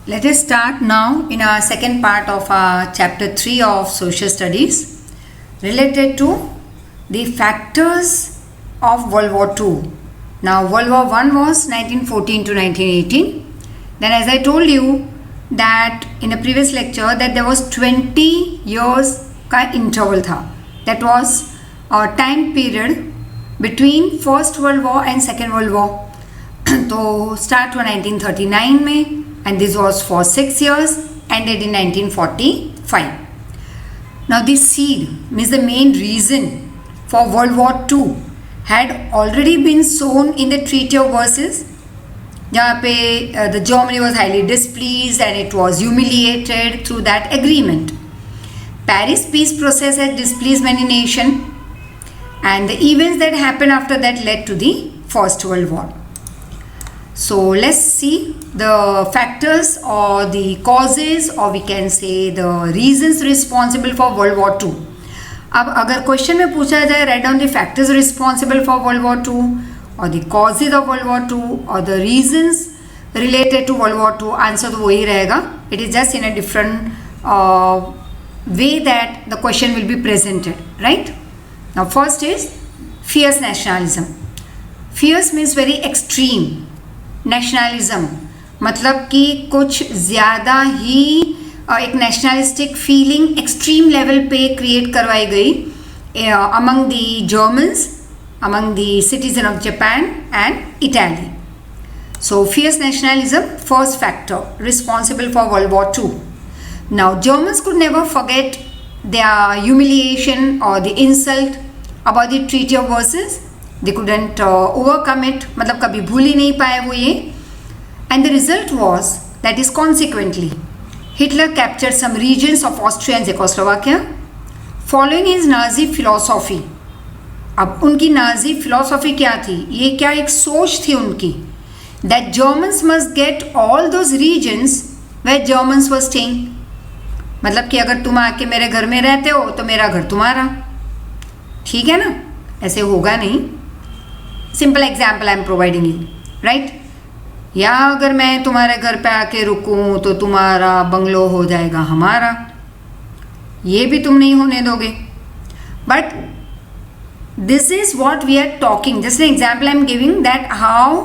Let us start now in our second part of our chapter 3 of social studies related to the factors of World War II. Now World War I was 1914 to 1918. Then as I told you that in a previous lecture that there was 20 years का interval था. That was a time period between First World War and Second World War. तो start हुआ 1939 में and this was for 6 years, ended in 1945. Now this seed means the main reason for World War II had already been sown in the Treaty of Versailles, जहाँ पे the Germany was highly displeased and it was humiliated through that agreement. Paris peace process had displeased many nations, and the events that happened after that led to the First World War. So let's see the factors or the causes, or we can say the reasons responsible for World War II. अब अगर question में पूछा जाए write down the factors responsible for world war two और the causes of world war two और the reasons related to world war two, answer तो वही रहेगा. It is just in a different way that the question will be presented. Right now first is fierce nationalism. Fierce means very extreme. Nationalism मतलब कि कुछ ज़्यादा ही एक nationalistic feeling extreme level पे क्रिएट करवाई गई among the Germans, among the citizen of Japan and Italy. So fierce nationalism first factor responsible for world war two. Now Germans could never forget their humiliation और the insult about the treaty of Versailles. They couldn't overcome it, मतलब कभी भूल ही नहीं पाए वो ये. And the result was that is consequently Hitler captured some regions of Austria and Czechoslovakia following his Nazi philosophy. अब उनकी नाजी फिलोसॉफी क्या थी, ये क्या एक सोच थी उनकी, that Germans must get all those regions where Germans were staying. मतलब कि अगर तुम आके मेरे घर में रहते हो तो मेरा घर तुम्हारा, ठीक है ना, ऐसे होगा नहीं. Simple example I am providing you, right. या अगर मैं तुम्हारे घर पे आके रुकूं तो तुम्हारा बंगलो हो जाएगा हमारा, ये भी तुम नहीं होने दोगे. But this is what we are talking, just an example I am giving that how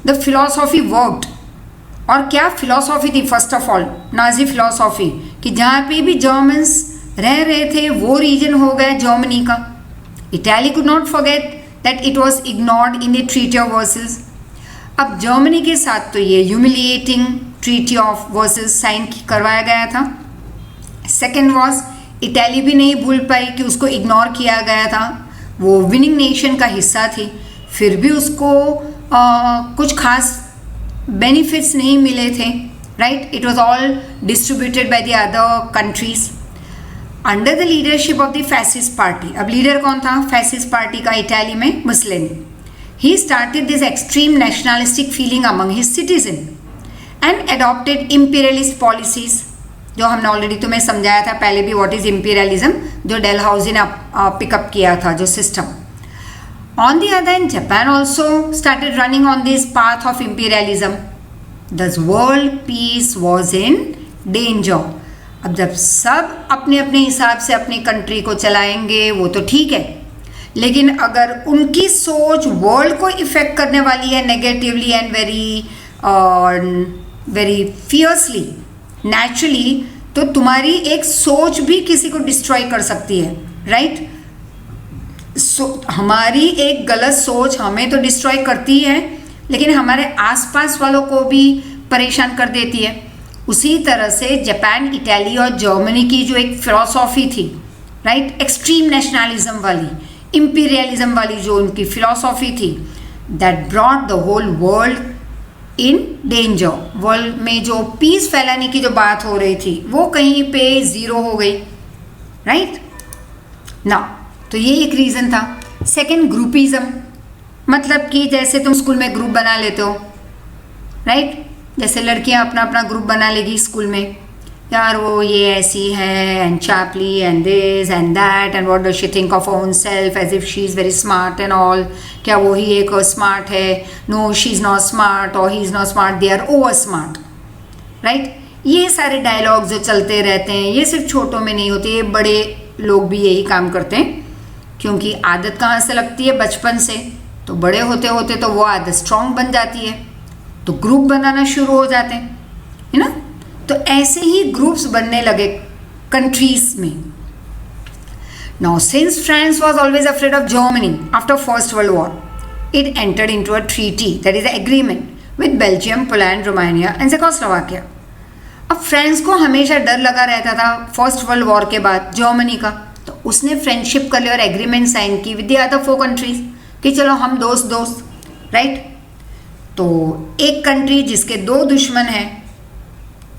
the philosophy worked. और क्या फिलोसॉफी थी first of all, Nazi philosophy, कि जहाँ पे भी जर्मन्स रह रहे थे वो रीजन हो गया जर्मनी का. Italy could not forget that it was ignored in the Treaty of Versailles. अब जर्मनी के साथ तो ये humiliating treaty of Versailles sign करवाया गया था. सेकेंड वॉज इटाली भी नहीं भूल पाई कि उसको इग्नोर किया गया था, वो विनिंग नेशन का हिस्सा थी, फिर भी उसको कुछ खास बेनिफिट्स नहीं मिले थे. Right, it was all distributed by the other countries under the leadership of the fascist party. अब लीडर कौन था फैसिस्ट पार्टी का इटाली में? Mussolini. He started this extreme nationalistic feeling among his citizen and adopted imperialist policies, जो हमने already तुम्हें समझाया था पहले भी व्हाट इज इम्पीरियलिज्म, जो डेलहाउजी ने पिकअप किया था जो system. On the other hand Japan also started running on this path of imperialism. Thus world peace was in danger. अब जब सब अपने अपने हिसाब से अपनी कंट्री को चलाएंगे वो तो ठीक है, लेकिन अगर उनकी सोच वर्ल्ड को इफेक्ट करने वाली है negatively and very fiercely, naturally, तो तुम्हारी एक सोच भी किसी को डिस्ट्रॉय कर सकती है. राइट, हमारी एक गलत सोच हमें तो डिस्ट्रॉय करती है, लेकिन हमारे आसपास वालों को भी परेशान कर देती है. उसी तरह से जापान, इटाली और जर्मनी की जो एक फिलॉसॉफी थी, राइट, एक्सट्रीम नेशनलिज्म वाली, इम्पीरियलिज्म वाली जो उनकी फिलॉसॉफी थी, that brought the whole world in danger. World में जो पीस फैलाने की जो बात हो रही थी वो कहीं पे ज़ीरो हो गई. राइट ना, तो ये एक रीज़न था. सेकेंड, ग्रुपिज्म, मतलब कि जैसे तुम स्कूल में ग्रुप बना लेते हो, राइट, जैसे लड़कियां अपना अपना ग्रुप बना लेगी स्कूल में, यार वो ये ऐसी है एंड चापली and this and that and what does she think of own self as if she is very smart and all. क्या वो ही एक स्मार्ट है? No, she is not smart और he is not smart, they are over smart. Right, ये सारे dialogue जो चलते रहते हैं ये सिर्फ छोटों में नहीं होते, ये बड़े लोग भी यही काम करते हैं, क्योंकि आदत कहाँ से लगती है? बचपन से। तो बड़े होते होते तो वो आदत स्ट्रांग बन जाती है, तो ग्रुप बनाना शुरू हो जाते हैं, है ना। तो ऐसे ही ग्रुप्स बनने लगे कंट्रीज में। Now since France was always afraid of Germany after first world war, it entered into a treaty, that is an agreement, with Belgium, Poland, Romania and Czechoslovakia. अब फ्रांस को हमेशा डर लगा रहता था फर्स्ट वर्ल्ड वॉर के बाद Germany का, तो उसने फ्रेंडशिप कर ली और एग्रीमेंट साइन की विद द अदर 4 कंट्रीज कि चलो हम दोस्त दोस्त, राइट। तो एक कंट्री जिसके 2 दुश्मन हैं,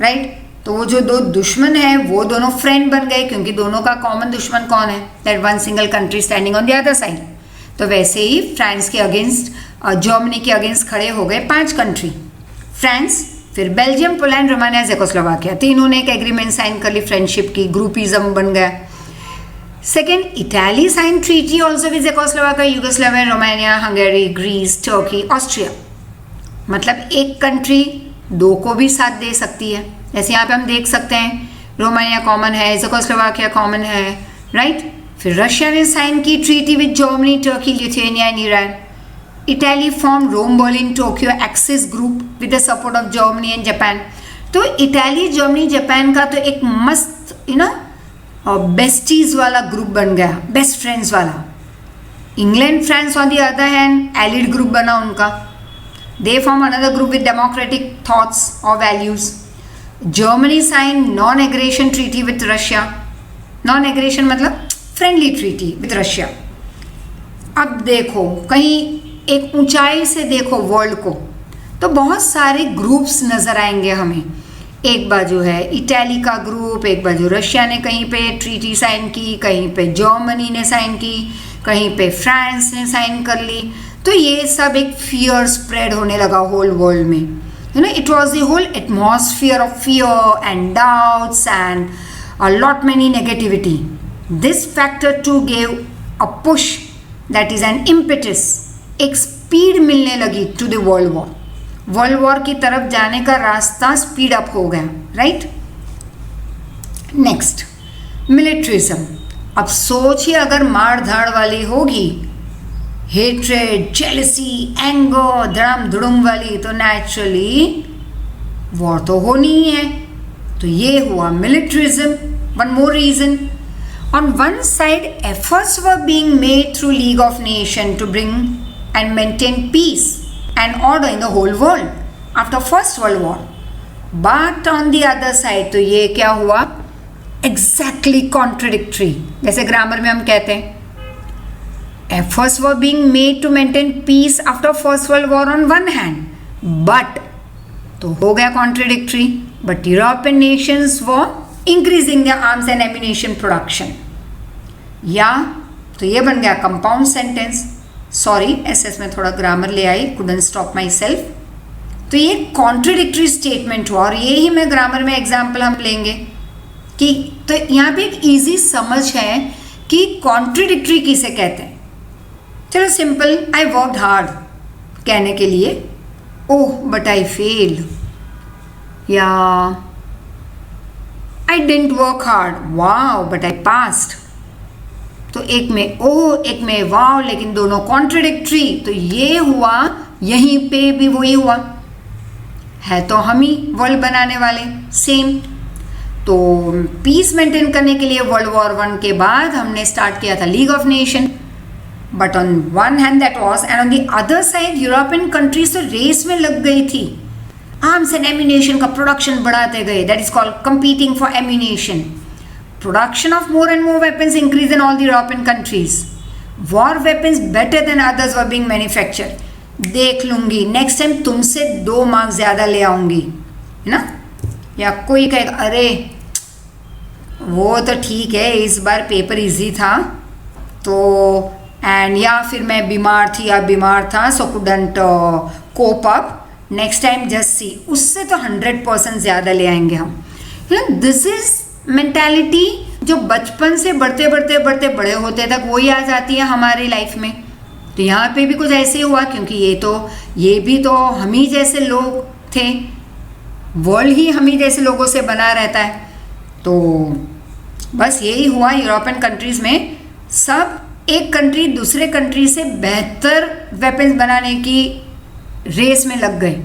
राइट, तो वो जो 2 दुश्मन हैं वो दोनों फ्रेंड बन गए, क्योंकि दोनों का कॉमन दुश्मन कौन है? That one single country standing on the other side. तो वैसे ही फ्रांस के अगेंस्ट जर्मनी के अगेंस्ट खड़े हो गए 5 कंट्री, फ्रांस, फिर बेल्जियम, पोलैंड, रोमानिया, जेकोस्लोवाकिया, तीनों ने एक एग्रीमेंट साइन कर ली फ्रेंडशिप की, ग्रुपिज्म बन गया। Second, Italy sign treaty also with Czechoslovakia, Yugoslavia, Romania, Hungary, Greece, Turkey, Austria. मतलब एक कंट्री 2 को भी साथ दे सकती है। जैसे यहाँ पे हम देख सकते हैं रोमानिया कॉमन है, जेकोस्लोवाकिया कॉमन है, राइट। फिर रशिया ने साइन की treaty with Germany, Turkey, Lithuania and Iran. Italy form Rome, Berlin, Tokyo axis group with the support of Germany and Japan. तो इटाली, जर्मनी, जापान का तो एक मस्त बेस्टीज वाला ग्रुप बन गया, बेस्ट फ्रेंड्स वाला। England, France on the other hand allied group बना उनका, they form another group with democratic thoughts और values. Germany sign non aggression treaty with Russia, non aggression मतलब फ्रेंडली ट्रीटी विद रशिया। अब देखो कहीं एक ऊंचाई से देखो वर्ल्ड को, तो बहुत सारे ग्रुप्स नजर आएंगे हमें। एक बाजू है इटाली का ग्रुप, एक बाजू रशिया ने कहीं पे ट्रीटी साइन की, कहीं पे जर्मनी ने साइन की, कहीं पे फ्रांस ने साइन कर ली। तो ये सब एक फियर स्प्रेड होने लगा होल वर्ल्ड में, you know. It was the whole atmosphere of fear and doubts and a lot many negativity. This factor too gave a push, that is an impetus, एक speed मिलने लगी to the world war. World war की तरफ जाने का रास्ता speed up हो गया, राइट। Next, militarism. अब सोचिए अगर मार धाड़ वाली होगी, हेट्रेड, जेलसी, एंगर, धड़म धुड़ुम वाली, तो नेचुरली वॉर तो होनी ही है। तो ये हुआ militarism. One more reason, on one side efforts were being made through League of Nations to bring and maintain peace and order in the whole world after First World War, but on the other side तो ये क्या हुआ? Exactly contradictory। जैसे grammar में हम कहते हैं efforts were being made to maintain peace after First World War on one hand, but तो हो गया contradictory, but European nations were increasing their arms and ammunition production। या तो ये बन गया कंपाउंड सेंटेंस। सॉरी, एसएस में थोड़ा ग्रामर ले आई, कुडंट स्टॉप माई सेल्फ। तो ये कॉन्ट्रडिक्टरी स्टेटमेंट हुआ, और ये ही मैं ग्रामर में एग्जाम्पल हम लेंगे कि तो यहाँ पे एक इजी समझ है कि कॉन्ट्रडिक्टरी किसे कहते हैं। चलो सिंपल, आई वर्कड हार्ड कहने के लिए ओह बट आई फेल्ड, या I didn't work hard, wow, but I passed। तो एक में ओ, एक में वाव, लेकिन दोनों कॉन्ट्रडिक्टरी। तो ये हुआ, यहीं पे भी वही हुआ है, तो हम ही वर्ल्ड बनाने वाले सेम। तो पीस मेंटेन करने के लिए वर्ल्ड वॉर 1 के बाद हमने स्टार्ट किया था league of nation, but on one hand that was, and on the other side European countries तो रेस में लग गई थी, आर्म्स एंड एम्यूनेशन का प्रोडक्शन बढ़ाते गए। That is called competing for ammunition. Production of more and more weapons increase in all the European countries. War weapons better than others were being manufacture. देख लूंगी next time तुमसे 2 marks ज़्यादा ले आऊंगी, है ना। या कोई कहेगा अरे वो तो ठीक है इस बार पेपर इजी था, तो एंड या फिर मैं बीमार थी या बीमार था so couldn't cope up, next time just see, उससे तो 100% ज़्यादा ले आएंगे हम। दिस इज मेंटालिटी जो बचपन से बढ़ते बढ़ते बढ़ते बड़े होते तक वही आ जाती है हमारी लाइफ में। तो यहाँ पे भी कुछ ऐसे हुआ, क्योंकि ये भी तो हम ही जैसे लोग थे, वर्ल्ड ही हम ही जैसे लोगों से बना रहता है। तो बस यही हुआ यूरोपियन कंट्रीज़ में, सब एक कंट्री दूसरे कंट्री से बेहतर वेपन्स बनाने की रेस में लग गए।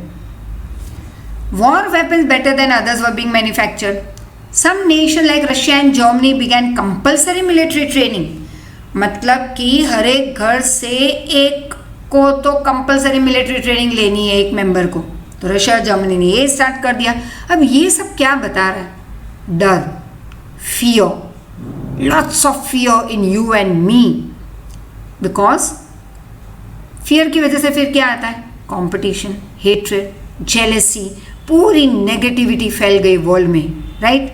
War weapons better than others were being manufactured. Some nation like Russia and Germany began compulsory military training, मतलब कि हर एक घर से एक को तो कंपल्सरी मिलिट्री ट्रेनिंग लेनी है, एक मेंबर को। तो रशिया और जर्मनी ने ये स्टार्ट कर दिया। अब ये सब क्या बता रहा है? डर, fear, lots of fear in you and me, because fear की वजह से फिर क्या आता है? कंपटीशन, हेट्रेड, जेलेसी, पूरी नेगेटिविटी फैल गई वर्ल्ड में, राइट।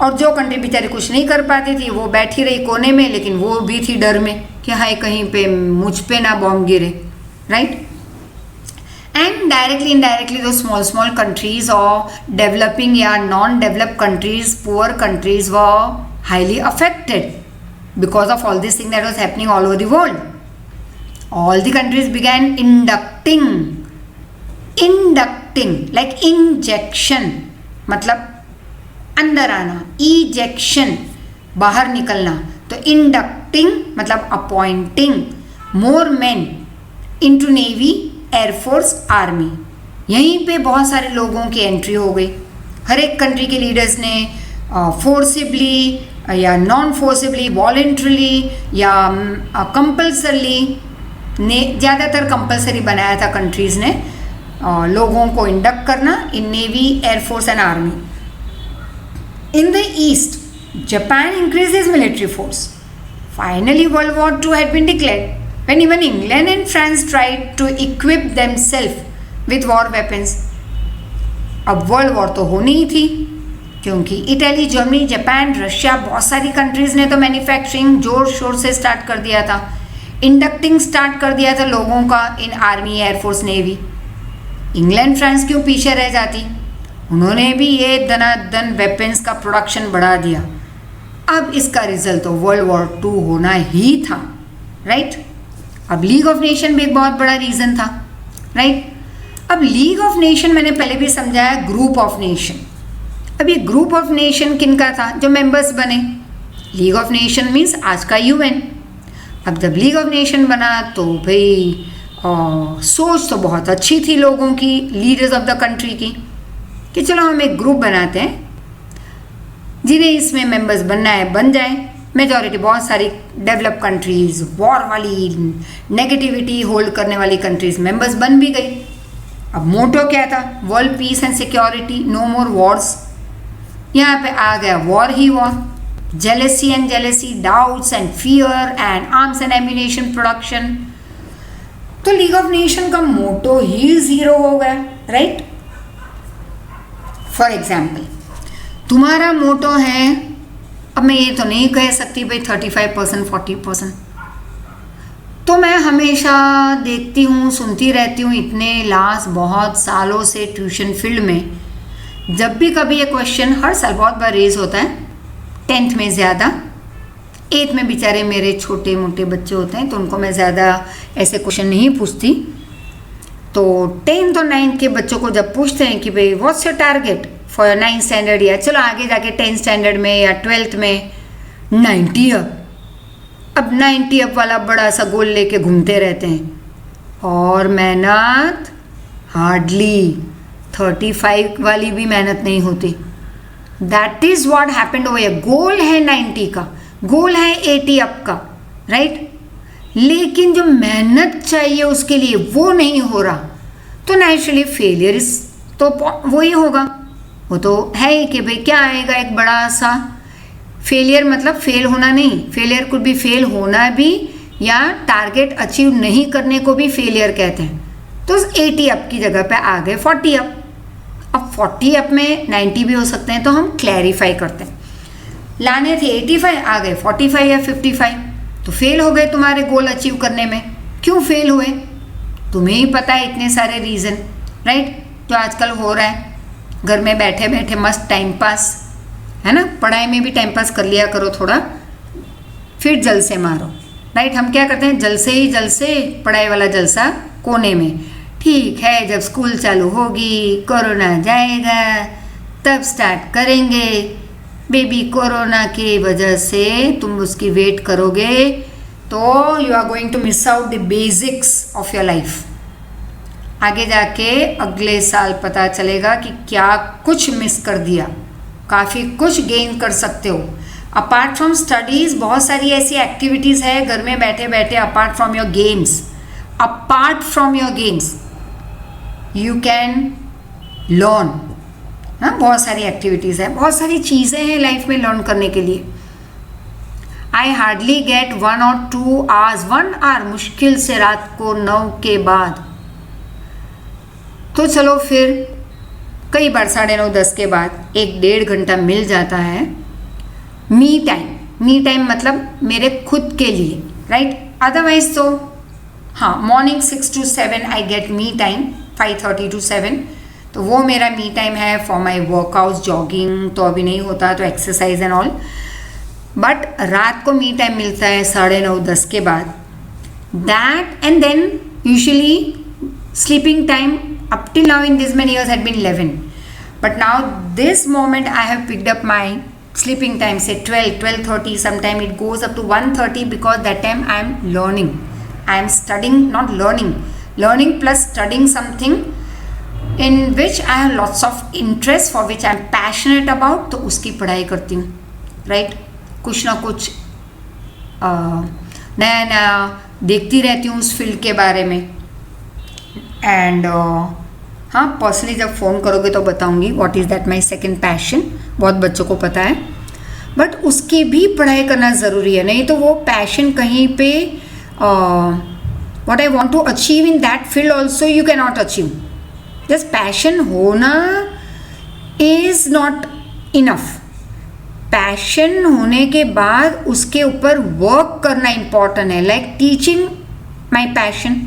और जो कंट्री बेचारी कुछ नहीं कर पाती थी वो बैठी रही कोने में, लेकिन वो भी थी डर में कि हाय कहीं पे मुझ पे ना बॉम्ब गिरे, राइट। एंड डायरेक्टली इनडायरेक्टली दो स्मॉल स्मॉल कंट्रीज और डेवलपिंग या non developed countries, poor countries were highly affected because of all this thing that was happening all over the world. All the countries began inducting like injection, मतलब अंदर आना, ejection बाहर निकलना, तो inducting मतलब appointing more men into navy, air force, army। यहीं पे बहुत सारे लोगों की एंट्री हो गई। हर एक कंट्री के लीडर्स ने फोर्सिबली या नॉन फोर्सिबली, वॉलेंट्रली या कंपल्सरली, ने ज़्यादातर कंपल्सरी बनाया था कंट्रीज़ ने लोगों को इंडक्ट करना in navy, air force and army. In the east Japan increase his military force. Finally world war II had been declared when even England and France tried to equip themselves with war weapons। अब world war तो होनी ही थी, क्योंकि Italy, Germany, Japan, Russia, बहुत सारी countries ने तो manufacturing जोर शोर से स्टार्ट कर दिया था, इंडक्टिंग स्टार्ट कर दिया था लोगों का इन army, air force, navy. England, France क्यों पीछे रह जाती? उन्होंने भी ये दनादन वेपन्स का प्रोडक्शन बढ़ा दिया। अब इसका रिजल्ट तो वर्ल्ड वॉर II होना ही था, राइट। अब लीग ऑफ नेशन भी एक बहुत बड़ा रीज़न था, राइट। अब लीग ऑफ नेशन मैंने पहले भी समझाया, ग्रुप ऑफ नेशन। अब ये ग्रुप ऑफ नेशन किनका था? जो मेंबर्स बने। लीग ऑफ नेशन मीन्स आज का UN। अब जब लीग ऑफ नेशन बना तो भाई सोच तो बहुत अच्छी थी लोगों की, लीडर्स ऑफ द कंट्री की, कि चलो हम एक ग्रुप बनाते हैं, जिन्हें इसमें मेंबर्स बनना है बन जाएं। मेजॉरिटी बहुत सारी डेवलप कंट्रीज, वॉर वाली नेगेटिविटी होल्ड करने वाली कंट्रीज मेंबर्स बन भी गई। अब मोटो क्या था? World peace and security, no more wars. यहाँ पे आ गया वॉर ही war, jealousy and jealousy, doubts and fear and arms and ammunition production. तो लीग ऑफ नेशन का मोटो ही ज़ीरो हो गया, राइट। फॉर एग्जाम्पल तुम्हारा मोटो है, अब मैं ये तो नहीं कह सकती भाई 35%, 40%। तो मैं हमेशा देखती हूँ, सुनती रहती हूँ इतने लास्ट बहुत सालों से ट्यूशन फील्ड में, जब भी कभी ये क्वेश्चन हर साल बहुत बार रेज होता है, 10th में ज़्यादा, 8th में बेचारे मेरे छोटे मोटे बच्चे होते हैं तो उनको मैं ज़्यादा ऐसे क्वेश्चन नहीं पूछती। तो 10th और 9th के बच्चों को जब पूछते हैं कि भाई what's your target for your 9th standard, या चलो आगे जाके 10th स्टैंडर्ड में या 12th में 90 अब 90 अप वाला बड़ा सा गोल लेके घूमते रहते हैं, और मेहनत हार्डली 35 वाली भी मेहनत नहीं होती। That is what happened over here. Goal है 90 का, गोल है 80 अप का, राइट, लेकिन जो मेहनत चाहिए उसके लिए वो नहीं हो रहा, तो नेचुरली फेलियर इस तो वही होगा। वो तो है ही कि भाई क्या आएगा, एक बड़ा सा फेलियर, मतलब फेल होना नहीं, फेलियर कुड भी फेल होना भी, या टारगेट अचीव नहीं करने को भी फेलियर कहते हैं। तो 80 अप की जगह पे आ गए 40 अप। अब 40 अप में 90 भी हो सकते हैं, तो हम क्लैरिफाई करते हैं। लाने थे 85, आ गए 45 या 55, तो फेल हो गए तुम्हारे गोल अचीव करने में। क्यों फेल हुए? तुम्हें ही पता है इतने सारे रीज़न, राइट, जो आजकल हो रहा है। घर में बैठे बैठे मस्त टाइम पास, है ना, पढ़ाई में भी टाइम पास कर लिया करो थोड़ा, फिर जलसे मारो, राइट। हम क्या करते हैं, जलसे ही जलसे, पढ़ाई वाला जलसा कोने में, ठीक है, जब स्कूल चालू होगी, कोरोना जाएगा, तब स्टार्ट करेंगे। बेबी कोरोना की वजह से तुम उसकी वेट करोगे तो you are going to miss out the basics of your life. आगे जाके अगले साल पता चलेगा कि क्या कुछ मिस कर दिया, काफ़ी कुछ गेन कर सकते हो। अपार्ट फ्रॉम स्टडीज़ बहुत सारी ऐसी एक्टिविटीज़ है घर में बैठे बैठे, apart from your games, you can learn. हाँ, बहुत सारी एक्टिविटीज़ है, बहुत सारी चीज़ें हैं लाइफ में लर्न करने के लिए। I hardly gate 1 or 2 hours, 1 hour मुश्किल से रात को 9 के बाद। तो चलो फिर कई बार 9:30 10 के बाद 1-1.5 घंटा मिल जाता है मी टाइम मतलब मेरे खुद के लिए, राइट। अदरवाइज तो हाँ, morning 6 to 7 I get me time, 5:30 to 7, तो वो मेरा मी टाइम है फॉर माई वर्कआउट। जॉगिंग तो अभी नहीं होता, तो एक्सरसाइज एंड ऑल, बट रात को मी टाइम मिलता है 9:30 10 के बाद। That and then usually sleeping time up till now in this many years had been 11, but now this moment I have picked up my sleeping time, say 12:30, sometime it goes up to 1:30, because that time I am learning, I am studying, not learning plus studying something in which I have lots of interest, for which I am passionate about, तो उसकी पढ़ाई करती हूँ, right. कुछ ना कुछ नया नया देखती रहती हूँ उस फील्ड के बारे में। एंड हाँ, पर्सनली जब फ़ोन करोगे तो बताऊंगी what is that my second passion, बहुत बच्चों को पता है, बट उसकी भी पढ़ाई करना ज़रूरी है, नहीं तो वो पैशन कहीं पे what I want to achieve in that field also you can not achieve. Just passion होना इज़ नॉट इनफ, पैशन होने के बाद उसके ऊपर वर्क करना इम्पॉर्टेंट है, लाइक टीचिंग माई पैशन।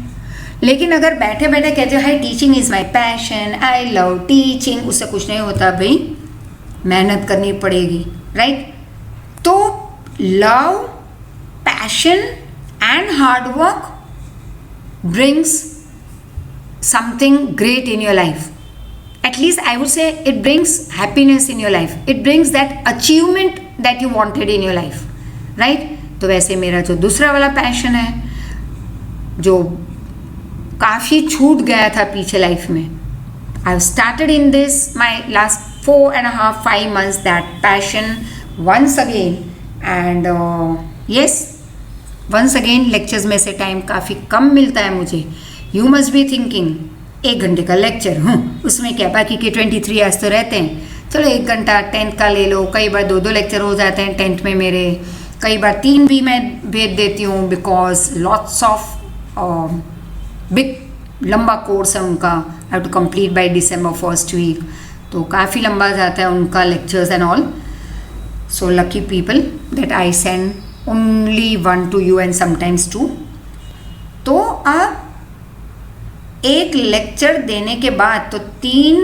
लेकिन अगर बैठे बैठे कहते हो high teaching is my passion, I love teaching, उससे कुछ नहीं होता भाई, मेहनत करनी पड़ेगी, राइट। तो love, passion and hard work brings something great in your life. At least I would say it brings happiness in your life. It brings that achievement that you wanted in your life, right? तो वैसे मेरा जो दूसरा वाला passion है, जो काफ़ी छूट गया था पीछे लाइफ में, I have started in this my last 4.5-5 months that passion once again, and yes, once again lectures में से टाइम काफ़ी कम मिलता है मुझे। You must be thinking 1 घंटे का लेक्चर, उसमें क्या, बाकी के 23 आवर्स तो रहते हैं, चलो 1 घंटा 10th का ले लो। कई बार 2 लेक्चर हो जाते हैं 10th में मेरे, कई बार 3 भी मैं भेज देती हूँ, बिकॉज लॉट्स ऑफ बिग लंबा कोर्स है उनका, I have to complete by December 1st week, तो काफ़ी लंबा जाता है उनका lectures and all. So lucky people that I send only 1 to you and sometimes 2। तो आप एक लेक्चर देने के बाद, तो 3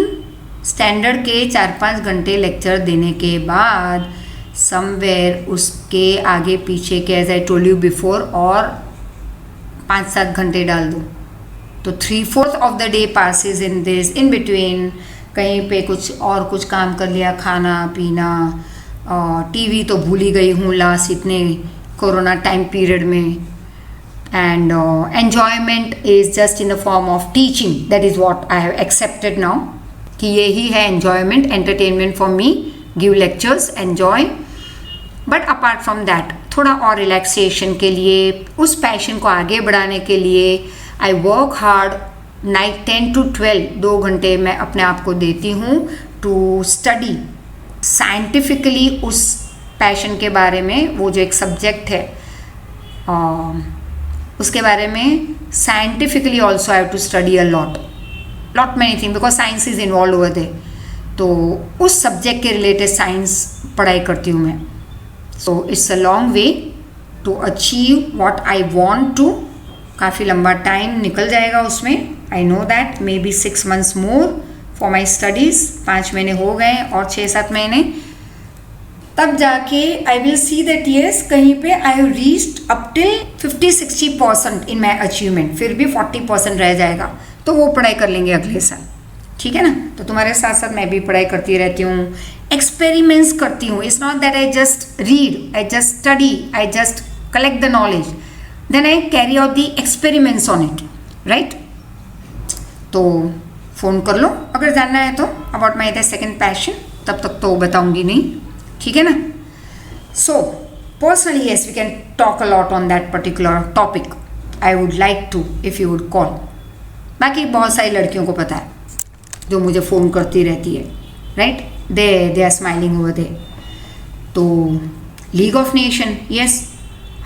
स्टैंडर्ड के 4-5 घंटे लेक्चर देने के बाद समवेयर उसके आगे पीछे के, as I told you before, और 5-7 घंटे डाल दो, तो 3/4 of the day passes in this. In between कहीं पे कुछ काम कर लिया, खाना पीना, टीवी तो भूल ही गई हूँ लास्ट इतने कोरोना टाइम पीरियड में, and enjoyment is just in the form of teaching. That is what I have accepted now, कि यही है enjoyment, entertainment for me, give lectures, enjoy, but apart from that थोड़ा और relaxation के लिए, उस passion को आगे बढ़ाने के लिए I work hard night 10 to 12, 2 घंटे मैं अपने आप को देती हूँ to study scientifically उस passion के बारे में। वो जो एक subject है उसके बारे में scientifically also I have to study a lot many thing, because science is involve over there, तो उस सब्जेक्ट के रिलेटेड साइंस पढ़ाई करती हूँ मैं। So it's a long way to achieve what I want to. काफ़ी लंबा टाइम निकल जाएगा उसमें, I know that, may be 6 months more for my studies. 5 महीने हो गए और 6-7 महीने, तब जाके I will see that yes कहीं पे I have reached up till 50-60% in my achievement, फिर भी 40% रह जाएगा। तो वो पढ़ाई कर लेंगे अगले साल, ठीक है ना। तो तुम्हारे साथ साथ मैं भी पढ़ाई करती रहती हूँ, एक्सपेरिमेंट्स करती हूँ. It's not that I just read, I just study, I just collect the knowledge, then I carry out the experiments on it, right. तो फ़ोन कर लो अगर जानना है तो about my the second passion, तब तक तो बताऊंगी नहीं, ठीक है ना. So personally yes we can talk a lot on that particular topic. I would like to if you would call. बाकी बहुत सारी लड़कियों को पता है जो मुझे फ़ोन करती रहती है, right. They are smiling over there. तो league of nation, yes,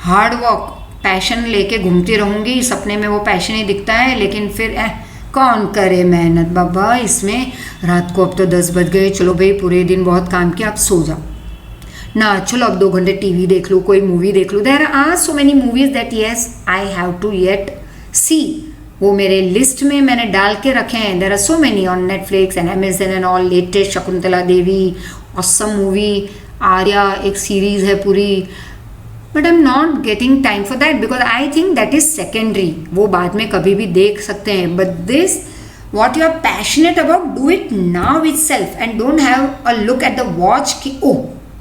hard work, passion लेके घूमती रहूँगी, सपने में वो पैशन ही दिखता है, लेकिन फिर कौन करे मेहनत बाबा इसमें. रात को अब तो 10 बज गए, चलो भाई पूरे दिन बहुत काम किया, अब सो जाओ ना, चलो अब 2 घंटे टीवी देख लो, कोई मूवी देख लो. There are so many movies that yes I have to yet see. वो मेरे लिस्ट में मैंने डाल के रखे हैं. There are so many on Netflix and Amazon and all. Latest Shakuntala Devi, awesome movie, Aarya एक सीरीज है पूरी. But I am not getting time for that because I think that is secondary. वो बाद में कभी भी देख सकते हैं. But this what you are passionate about, do it now itself and don't have a look at the watch कि ओ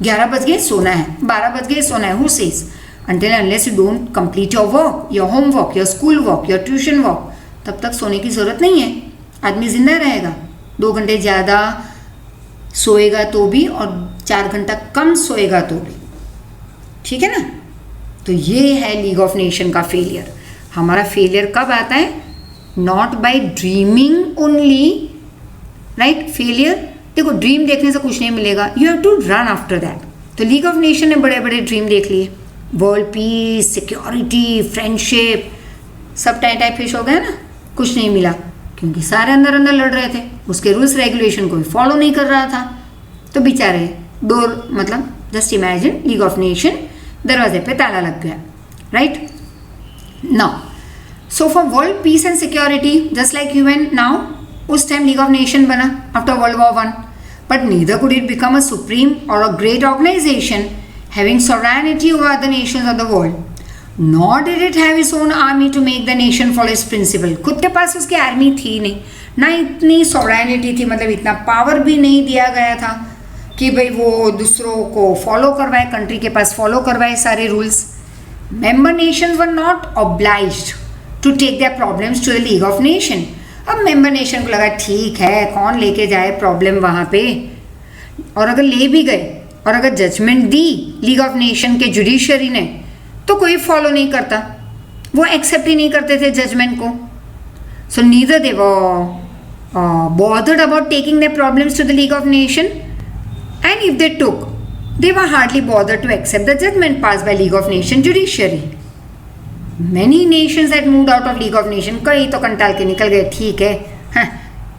11 बज गए सोना है, 12 बज गए सोना है. Who says? until unless you don't complete your work, your homework, your school work, your tuition work, तब तक सोने की ज़रूरत नहीं है. आदमी जिंदा रहेगा, 2 घंटे ज़्यादा सोएगा तो भी और 4 घंटा कम सोएगा तो भी, ठीक है ना. तो ये है लीग ऑफ नेशन का फेलियर. हमारा फेलियर कब आता है? Not by dreaming only, right. Failure देखो, ड्रीम देखने से कुछ नहीं मिलेगा, you have to run after that. तो लीग ऑफ नेशन ने बड़े बड़े ड्रीम देख लिए, वर्ल्ड पीस, सिक्योरिटी, फ्रेंडशिप, सब टाइप फिश हो गया ना. कुछ नहीं मिला क्योंकि सारे अंदर अंदर लड़ रहे थे, उसके रूल्स रेगुलेशन कोई फॉलो नहीं कर रहा था. तो बेचारे डोर, मतलब just imagine league of nation, दरवाजे पे ताला लग गया, राइट. Now so for world peace and security just like human now, उस टाइम लीग ऑफ नेशन बना after world war 1. But neither could it become a supreme और a great organization having sovereignty over other nations of the world, nor did it have its own army to make the nation follow its principle. खुद के पास उसकी army थी नहीं, ना इतनी sovereignty थी, मतलब इतना पावर भी नहीं दिया गया था कि भाई वो दूसरों को फॉलो करवाए, कंट्री के पास फॉलो करवाए सारे rules. Member Nations were not obliged to take their problems to the League of Nation. अब मेंबर नेशन को लगा ठीक है, कौन लेके जाए प्रॉब्लम वहाँ पे, और अगर ले भी गए और अगर जजमेंट दी लीग ऑफ नेशन के जुडिशरी ने तो कोई फॉलो नहीं करता, वो एक्सेप्ट ही नहीं करते थे जजमेंट को. So neither they were bothered about taking their problems to the league of nation, and if they took they were hardly bothered to accept the judgement pass by league of nation judiciary. Many nations had moved out of league of nation. कई तो कंटाल के निकल गए, ठीक है, हाँ,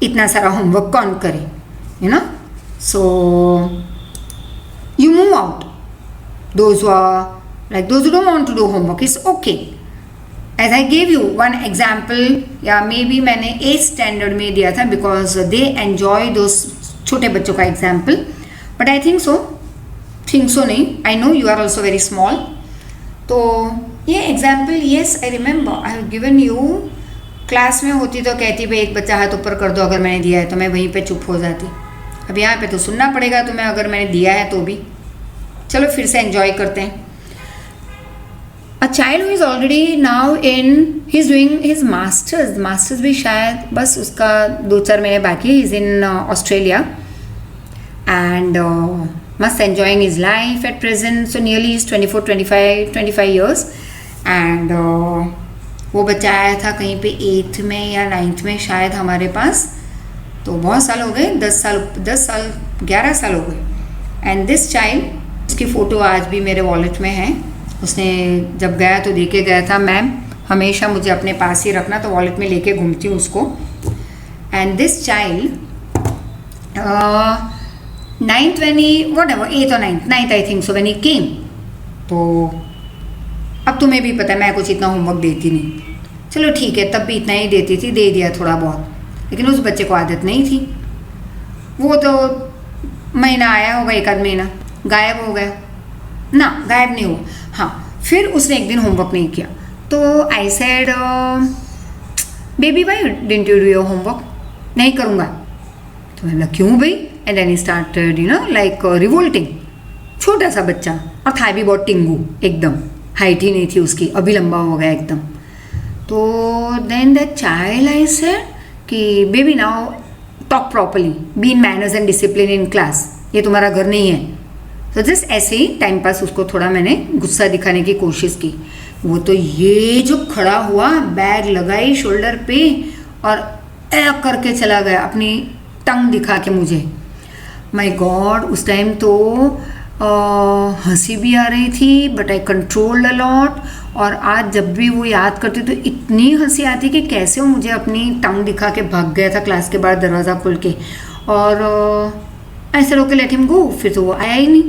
इतना सारा होमवर्क कौन करे, you know. So you move out. Those who don't want to do homework, it's okay. As I gave you one example, या maybe मैंने 8th standard में दिया था because they enjoy those छोटे बच्चों का example. But I think so नहीं, I know you are also very small. तो ये example, yes I remember I have given you. Class में होती तो कहती भाई एक बच्चा हाथ ऊपर कर दो, अगर मैंने दिया है तो मैं वहीं पे चुप हो जाती. अब यहाँ पे तो सुनना पड़ेगा तुम्हें अगर मैंने दिया है तो भी. चलो फिर से एंजॉय करते हैं. A child who is already now in, he is doing his masters भी शायद बस उसका 2-4 महीने बाकी. He is in Australia and must enjoying his life at present. So nearly is 24-25 years. And वो बच्चा आया था कहीं पे 8th में या 9th में शायद हमारे पास. तो बहुत साल हो गए, 11 साल हो गए. एंड दिस चाइल्ड, उसकी फ़ोटो आज भी मेरे वॉलेट में है. उसने जब गया तो देके गया था, मैम हमेशा मुझे अपने पास ही रखना, तो वॉलेट में लेके घूमती हूँ उसको. And this child 9th when he, whatever, 8th or 9th I think so when he came. तो अब तुम्हें भी पता है मैं कुछ इतना होमवर्क देती नहीं. चलो ठीक है, तब भी इतना ही देती थी, दे दिया थोड़ा बहुत. लेकिन उस बच्चे को आदत नहीं थी. वो तो महीना आया होगा, 1 आध महीना, गायब हो गया ना. गायब नहीं हुआ, हाँ. फिर उसने एक दिन होमवर्क नहीं किया तो I said baby why didn't you do your homework, नहीं करूँगा। तो मैंने बोला क्यों भाई? And then he started like revolting. छोटा सा बच्चा, और था भी बहुत टिंगू, एकदम हाइट ही नहीं थी उसकी, अभी लंबा हो गया एकदम। तो then that child I said कि baby now talk properly, be in manners and discipline in class, ये तुम्हारा घर नहीं है। तो जस्ट ऐसे ही टाइम पास उसको थोड़ा मैंने गुस्सा दिखाने की कोशिश की। वो तो ये जो खड़ा हुआ, बैग लगाई शोल्डर पे और करके चला गया अपनी टंग दिखा के मुझे। माय गॉड, उस टाइम तो हंसी भी आ रही थी, but I controlled a lot. और आज जब भी वो याद करती तो इतनी हंसी आती कि कैसे वो मुझे अपनी टंग दिखा के भाग गया था क्लास के बाहर दरवाज़ा खोल के। और ऐसे रोके लेट हिम गो। फिर तो वो आया ही नहीं,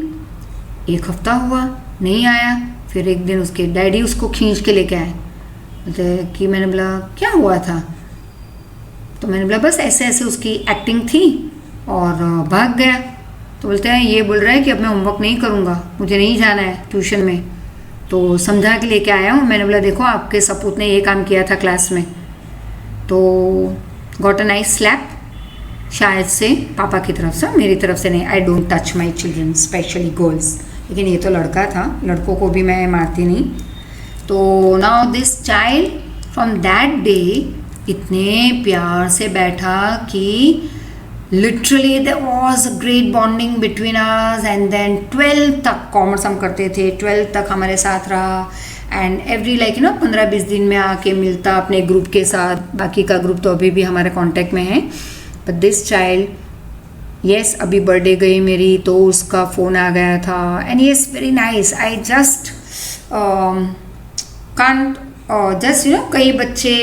1 हफ्ता हुआ नहीं आया। फिर एक दिन उसके डैडी उसको खींच के लेके आए, कि मैंने बोला क्या हुआ था? तो मैंने बोला बस ऐसे ऐसे उसकी एक्टिंग थी और भाग गया। तो बोलते हैं ये बोल रहा है कि अब मैं होमवर्क नहीं करूँगा, मुझे नहीं जाना है ट्यूशन में। तो समझा के लेके आया हूँ। मैंने बोला देखो आपके सपूत ने ये काम किया था क्लास में। तो गॉट अ नाइस स्लैप, शायद से पापा की तरफ से, मेरी तरफ से नहीं। I don't touch my children, specially girls. लेकिन ये तो लड़का था, लड़कों को भी मैं मारती नहीं। तो now this child from that day इतने प्यार से बैठा कि literally there was a great bonding between us. And then 12th तक कॉमर्स हम करते थे, 12th तक हमारे साथ रहा। एंड एवरी 15-20 दिन में आके मिलता अपने ग्रुप के साथ। बाकी का ग्रुप तो अभी भी हमारे कांटेक्ट में है। बट दिस चाइल्ड, यस, अभी बर्थडे गई मेरी तो उसका फ़ोन आ गया था। And yes, very nice. I just can't just कई बच्चे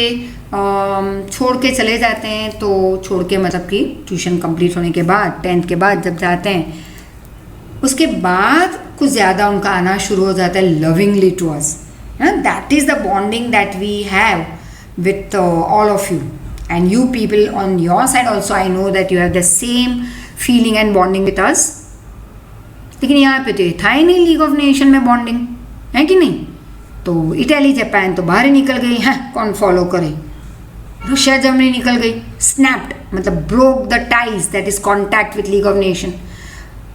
छोड़ के चले जाते हैं। तो छोड़ के मतलब कि ट्यूशन कंप्लीट होने के बाद, 10th के बाद जब जाते हैं, उसके बाद कुछ ज़्यादा उनका आना शुरू हो जाता है lovingly to us. That is the bonding that we have with all of you. And you people on your side also, I know that you have the same feeling and bonding with us. लेकिन यहाँ पे तो ये था ही नहीं league of nation में bonding, है कि नहीं? तो इटली जापान तो बाहर ही निकल गई हैं, कौन फॉलो करे? रशिया जर्मनी निकल गई, स्नैप्ड, मतलब broke the ties, that is contact with league of nation.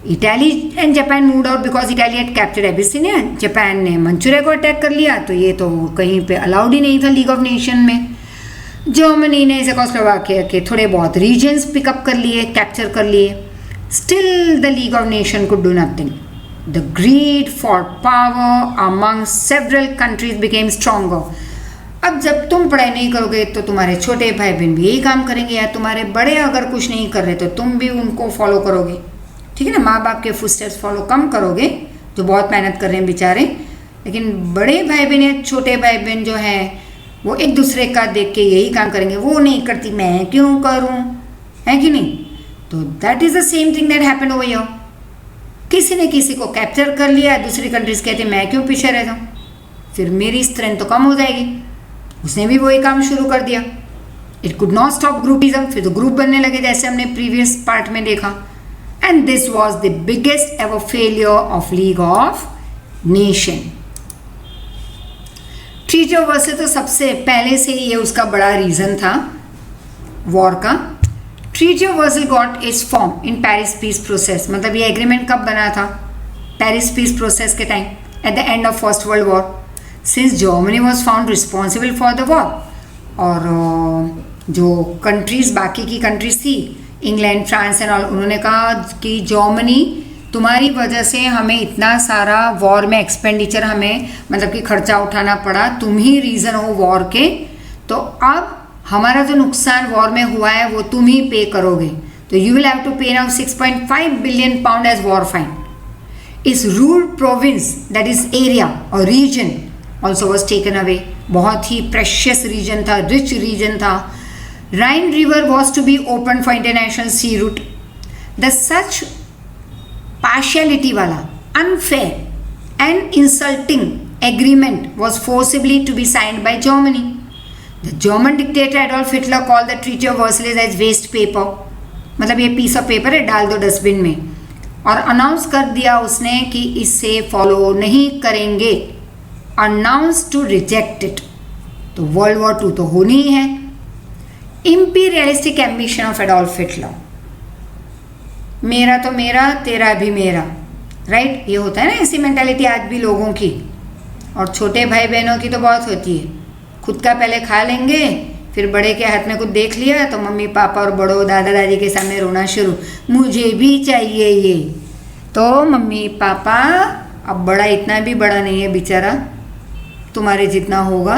Italy and Japan moved out because Italy had captured Abyssinia. Japan ने मंचूरिया को अटैक कर लिया, तो ये तो कहीं पे अलाउड ही नहीं था लीग ऑफ नेशन में। जर्मनी ने चेकोस्लोवाकिया के थोड़े बहुत रीजन्स पिकअप कर लिए, कैप्चर कर लिए। Still the league of nation could do nothing. The greed for power among several countries became stronger. अब जब तुम पढ़ाई नहीं करोगे तो तुम्हारे छोटे भाई बहन भी यही काम करेंगे, या तुम्हारे बड़े अगर कुछ नहीं कर रहे तो तुम भी उनको फॉलो करोगे, ठीक है ना? माँ बाप के फुटस्टेप्स फॉलो कम करोगे, जो बहुत मेहनत कर रहे हैं बेचारे। लेकिन बड़े भाई बहन या छोटे भाई बहन जो हैं वो एक दूसरे का देख के यही काम करेंगे। वो नहीं करती, मैं क्यों करूं, है कि नहीं? तो that is the same thing that happened over here. किसी ने किसी को कैप्चर कर लिया, दूसरी कंट्रीज कहते मैं क्यों पीछे रह जाऊं, फिर मेरी स्ट्रेंथ तो कम हो जाएगी। उसने भी वही काम शुरू कर दिया। It could not stop groupism, फिर तो ग्रुप बनने लगे जैसे हमने प्रीवियस पार्ट में देखा। And this was the biggest ever failure of league of nation. Treaty of Versailles तो सबसे पहले से ये उसका बड़ा रीज़न था वॉर का। Treaty of Versailles got its form in Paris peace process. मतलब ये एग्रीमेंट कब बना था? पेरिस पीस प्रोसेस के time, at the end of first world war, since Germany was found responsible for the war. और जो countries, बाकी की कंट्रीज थी, इंग्लैंड, फ्रांस एंड ऑल, उन्होंने कहा कि जर्मनी, तुम्हारी वजह से हमें इतना सारा वॉर में एक्सपेंडिचर, हमें मतलब कि खर्चा उठाना पड़ा, तुम ही रीज़न हो वॉर के, तो अब हमारा जो नुकसान वॉर में हुआ है वो तुम ही पे करोगे। तो you will have to pay now 6.5 billion pound as war fine. इस ruled province, that is area और region also was taken away. बहुत ही प्रेशियस रीजन था, रिच रीजन था। Rhine river was to be open for international sea route. The such partiality वाला, unfair and insulting agreement was forcibly to be signed by Germany. The German dictator Adolf Hitler called the treaty of वर्साइलेस as waste paper. मतलब ये piece of paper है, डाल दो dustbin में। और announce कर दिया उसने कि इससे फॉलो नहीं करेंगे, अनाउंस टू रिजेक्ट इट। तो वर्ल्ड वॉर 2 तो होनी ही है। imperialistic ambition of Adolf Hitler. मेरा तो मेरा, तेरा भी मेरा, राइट? ये होता है ना ऐसी मेंटालिटी आज भी लोगों की, और छोटे भाई बहनों की तो बहुत होती है। खुद का पहले खा लेंगे, फिर बड़े के हाथ में कुछ देख लिया तो मम्मी पापा और बड़ों दादा दादी के सामने रोना शुरू, मुझे भी चाहिए ये। तो मम्मी पापा, अब बड़ा इतना भी बड़ा नहीं है बेचारा, तुम्हारे जितना होगा,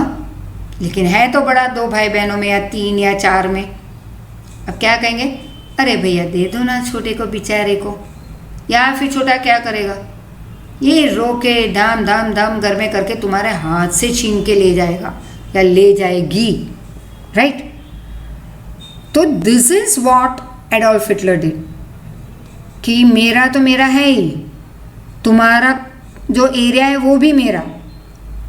लेकिन है तो बड़ा 2 भाई बहनों में या 3 या 4 में। अब क्या कहेंगे, अरे भैया दे दो ना छोटे को बेचारे को। या फिर छोटा क्या करेगा, ये रो के धाम धाम धाम घर में करके तुम्हारे हाथ से छीन के ले जाएगा या ले जाएगी, राइट? तो this is what Adolf Hitler did, कि मेरा तो मेरा है ही, तुम्हारा जो एरिया है वो भी मेरा,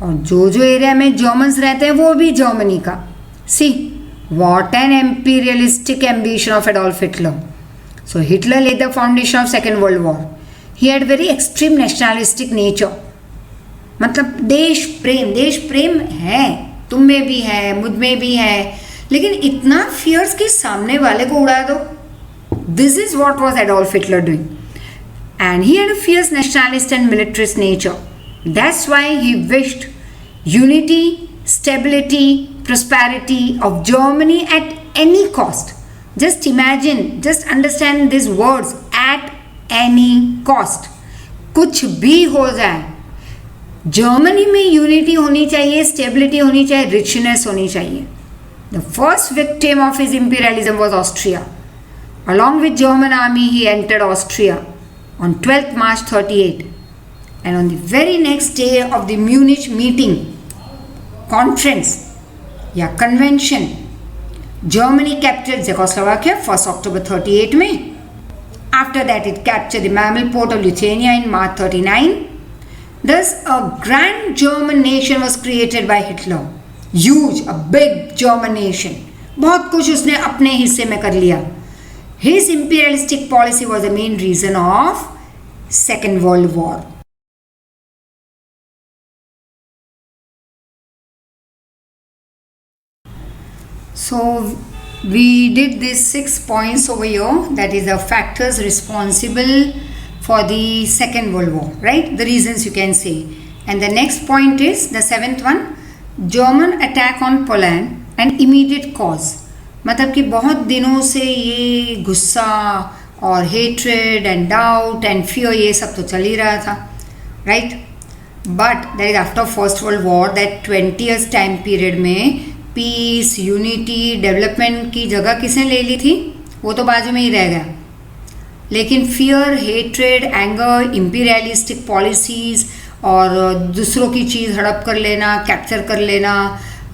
और जो एरिया में जर्मन्स रहते हैं वो भी जर्मनी का। See what an imperialistic ambition of Adolf Hitler. So Hitler laid the foundation of Second World War. He had very extreme nationalistic nature. मतलब देश प्रेम है, तुम में भी है, मुझ में भी है, लेकिन इतना फियर्स कि सामने वाले को उड़ा दो। This is what was Adolf Hitler doing. And he had a fierce nationalist and militarist nature. That's why he wished unity, stability, prosperity of Germany at any cost. Just imagine, just understand these words, at any cost. कुछ भी हो जाए, Germany में unity होनी चाहिए, stability होनी चाहिए, richness होनी चाहिए. The first victim of his imperialism was Austria. Along with German army, he entered Austria on 12th March 38. And on the very next day of the Munich meeting, conference, या convention, Germany captured Czechoslovakia 1st October 38 में. After that, it captured the mammal port of Lithuania in March 39. Thus, a grand German nation was created by Hitler. Huge, a big German nation. बहुत कुछ उसने अपने हिस्से में कर लिया. His imperialistic policy was the main reason of Second World War. So we did these 6 points over here, that is the factors responsible for the Second World War, right? The reasons you can say. And the next point is the 7th one, German attack on Poland and immediate cause. मतलब कि बहुत दिनों से ये गुस्सा और hatred and doubt and fear ये सब तो चल ही रहा था, right? But that is after first world war, that 20 years time period में पीस, यूनिटी, डेवलपमेंट की जगह किसने ले ली थी? वो तो बाजू में ही रह गया. लेकिन fear, hatred, anger, imperialistic policies और दूसरों की चीज़ हड़प कर लेना, कैप्चर कर लेना,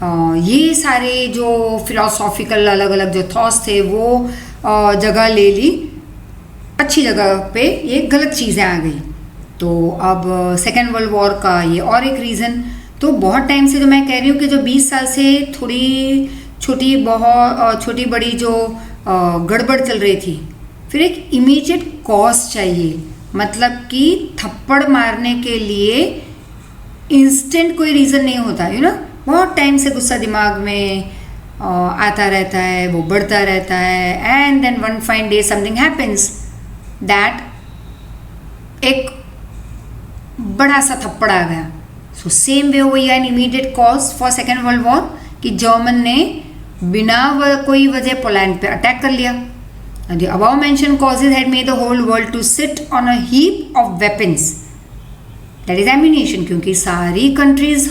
ये सारे जो फिलोसॉफिकल अलग अलग जो थॉट्स थे वो जगह ले ली. अच्छी जगह पे ये गलत चीज़ें आ गई. तो अब सेकेंड वर्ल्ड वॉर का ये और एक रीज़न. तो बहुत टाइम से जो मैं कह रही हूँ कि जो 20 साल से थोड़ी छोटी बड़ी जो गड़बड़ चल रही थी, फिर एक इमीडिएट कॉज चाहिए. मतलब कि थप्पड़ मारने के लिए इंस्टेंट कोई रीज़न नहीं होता, यू नो. बहुत टाइम से गुस्सा दिमाग में आता रहता है, वो बढ़ता रहता है, and then one fine day something happens that एक बड़ा सा थप्पड़ आ गया. सो सेम वे हुई an immediate cause for second world war कि जर्मन ने बिना कोई वजह पोलैंड पे अटैक कर लिया. The above mentioned causes had made the whole world to sit on a heap of weapons, that is ammunition. क्योंकि सारी कंट्रीज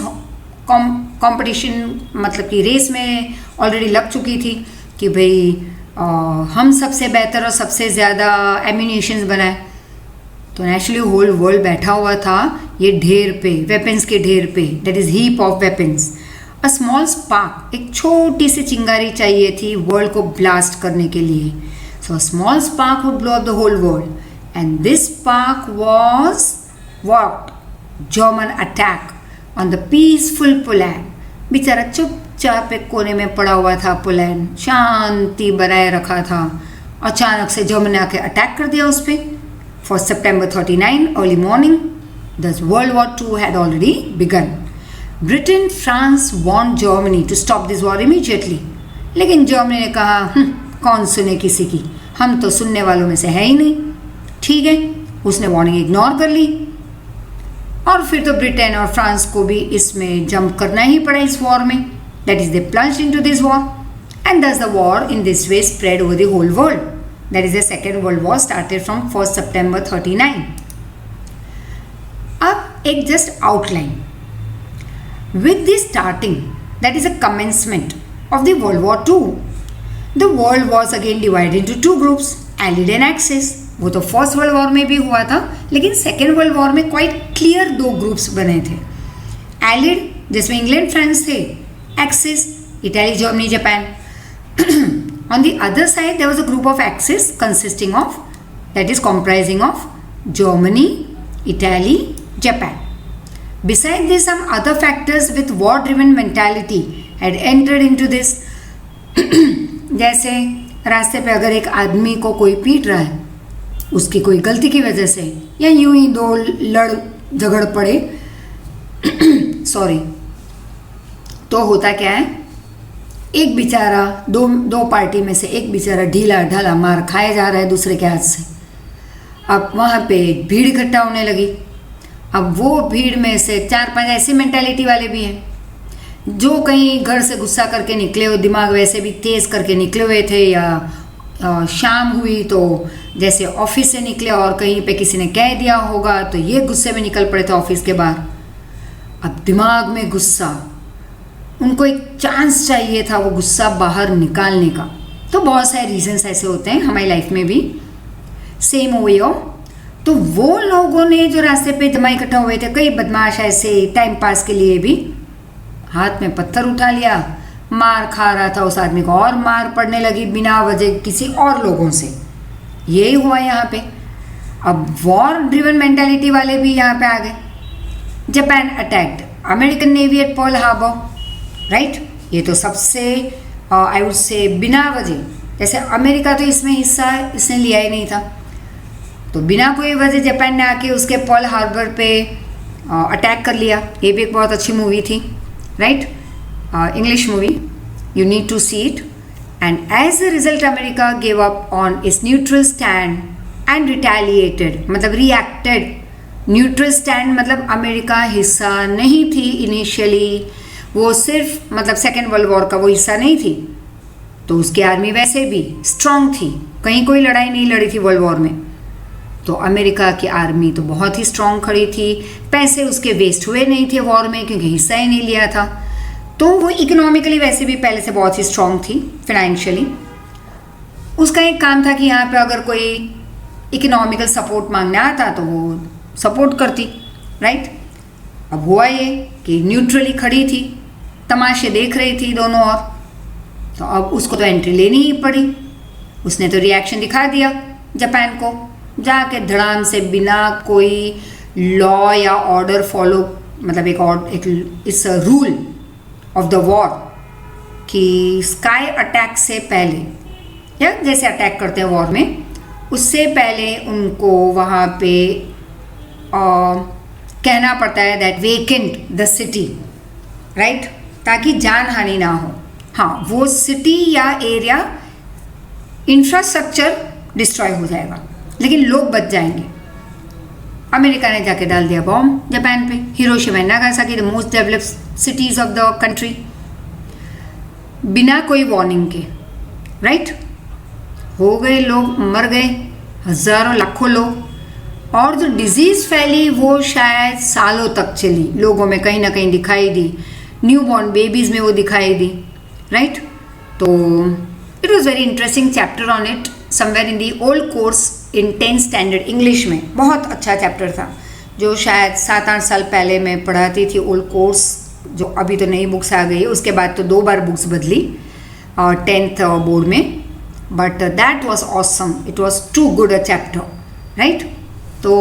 कंपटीशन मतलब कि रेस में ऑलरेडी लग चुकी थी कि भाई हम सबसे बेहतर और सबसे ज़्यादा एम्यूनिशंस बनाए. तो नेचुरली होल वर्ल्ड बैठा हुआ था ये ढेर पे, वेपन्स के ढेर पे, that is heap of weapons. A small spark, एक छोटी सी चिंगारी चाहिए थी वर्ल्ड को ब्लास्ट करने के लिए. So a small spark would blow up the whole world, and this spark was what? German attack on the peaceful Poland. बेचारा चुपचाप एक कोने में पड़ा हुआ था पोलैंड, शांति बनाए रखा था. अचानक से जर्मन ने आके अटैक कर दिया उस पर. For September 39 early morning, thus World War II had already begun. Britain, France warned Germany to stop this war immediately. लेकिन जर्मनी ने कहा कौन सुने किसी की, हम तो सुनने वालों में से है ही नहीं। ठीक है, उसने वार्निंग इग्नोर कर ली और फिर तो ब्रिटेन और फ्रांस को भी इसमें जंप करना ही पड़ा इस वॉर में। That is they plunged into this war and thus the war in this way spread over the whole world. That is the Second World War started from 1st September 39. अब एक just outline with the starting, that is a commencement of the World War II. The world was again divided into two groups, Allied and Axis. वो तो first world war में भी हुआ था, लेकिन second world war में quite clear दो groups बने थे। एलिड जिसमें इंग्लैंड फ्रांस थे, axis Italy Germany Japan. On the other side there was a group of Axis consisting of, that is comprising of Germany, Italy, Japan. Besides this, some other factors with war-driven mentality had entered into this. जैसे रास्ते पे अगर एक आदमी को कोई पीट रहा है उसकी कोई गलती की वजह से, या यूं ही दो लड़ झगड़ पड़े सॉरी, तो होता क्या है, एक बेचारा दो पार्टी में से एक बेचारा ढीला ढाला मार खाया जा रहा है दूसरे के हाथ से। अब वहाँ पे भीड़ इकट्ठा होने लगी। अब वो भीड़ में से 4-5 ऐसी मेंटालिटी वाले भी हैं जो कहीं घर से गुस्सा करके निकले हो, दिमाग वैसे भी तेज़ करके निकले हुए थे, या शाम हुई तो जैसे ऑफिस से निकले और कहीं पे किसी ने कह दिया होगा तो ये गुस्से में निकल पड़े थे ऑफिस के बाहर। अब दिमाग में गुस्सा, उनको एक चांस चाहिए था वो गुस्सा बाहर निकालने का। तो बहुत सारे रीजंस ऐसे होते हैं हमारी लाइफ में भी, सेम वे हो। तो वो लोगों ने जो रास्ते पे जमा इकट्ठा हुए थे, कई बदमाश ऐसे टाइम पास के लिए भी हाथ में पत्थर उठा लिया, मार खा रहा था उस आदमी को और मार पड़ने लगी बिना वजह किसी और लोगों से। यही हुआ यहाँ पे। अब वॉर ड्रिवन मेंटालिटी वाले भी यहाँ पे आ गए। Japan attacked American navy at Pearl Harbor, right. ये तो सबसे आई वुड से बिना वजह, जैसे अमेरिका तो इसमें हिस्सा इसने लिया ही नहीं था, तो बिना कोई वजह जापान ने आके उसके पर्ल हार्बर पे अटैक कर लिया। ये भी एक बहुत अच्छी मूवी थी, right, English movie, you need to see it. And as a result America gave up on its neutral stand and retaliated, मतलब रिएक्टेड। न्यूट्रल स्टैंड मतलब अमेरिका हिस्सा नहीं थी इनिशियली, वो सिर्फ मतलब सेकेंड वर्ल्ड वॉर का वो हिस्सा नहीं थी, तो उसकी आर्मी वैसे भी स्ट्रांग थी, कहीं कोई लड़ाई नहीं लड़ी थी वर्ल्ड वॉर में। तो अमेरिका की आर्मी तो बहुत ही स्ट्रांग खड़ी थी, पैसे उसके वेस्ट हुए नहीं थे वॉर में क्योंकि हिस्सा ही नहीं लिया था। तो वो इकोनॉमिकली वैसे भी पहले से बहुत ही स्ट्रांग थी, फाइनेंशियली। उसका एक काम था कि यहाँ पे अगर कोई इकोनॉमिकल सपोर्ट मांगने आता तो वो सपोर्ट करती, राइट। अब हुआ ये कि न्यूट्रली खड़ी थी, तमाशे देख रही थी दोनों ओर, तो अब उसको तो एंट्री लेनी ही पड़ी। उसने तो रिएक्शन दिखा दिया जापान को, जाके धड़ाम से बिना कोई लॉ या ऑर्डर फॉलो, मतलब एक इस रूल ऑफ द वॉर कि स्काई अटैक से पहले, या जैसे अटैक करते हैं वॉर में, उससे पहले उनको वहाँ पे कहना पड़ता है that vacant the city, right, ताकि जान हानि ना हो। हाँ, वो सिटी या एरिया इंफ्रास्ट्रक्चर डिस्ट्रॉय हो जाएगा लेकिन लोग बच जाएंगे। अमेरिका ने जाके डाल दिया बॉम्ब जापान पे, Hiroshima and Nagasaki, the most developed cities of the country, बिना कोई वार्निंग के, राइट। हो गए लोग, मर गए हजारों लाखों लोग, और जो डिजीज फैली वो शायद सालों तक चली, लोगों में कहीं ना कहीं दिखाई दी, न्यू बॉर्न बेबीज में वो दिखाई दी, राइट। तो it was very interesting chapter on it, somewhere in the old course in 10th standard English में। बहुत अच्छा चैप्टर था जो शायद 7-8 साल पहले मैं पढ़ाती थी, ओल्ड कोर्स, जो अभी तो नई बुक्स आ गई है, उसके बाद तो 2 बार बुक्स बदली 10th बोर्ड में, but that was awesome, it was too good a chapter, right. तो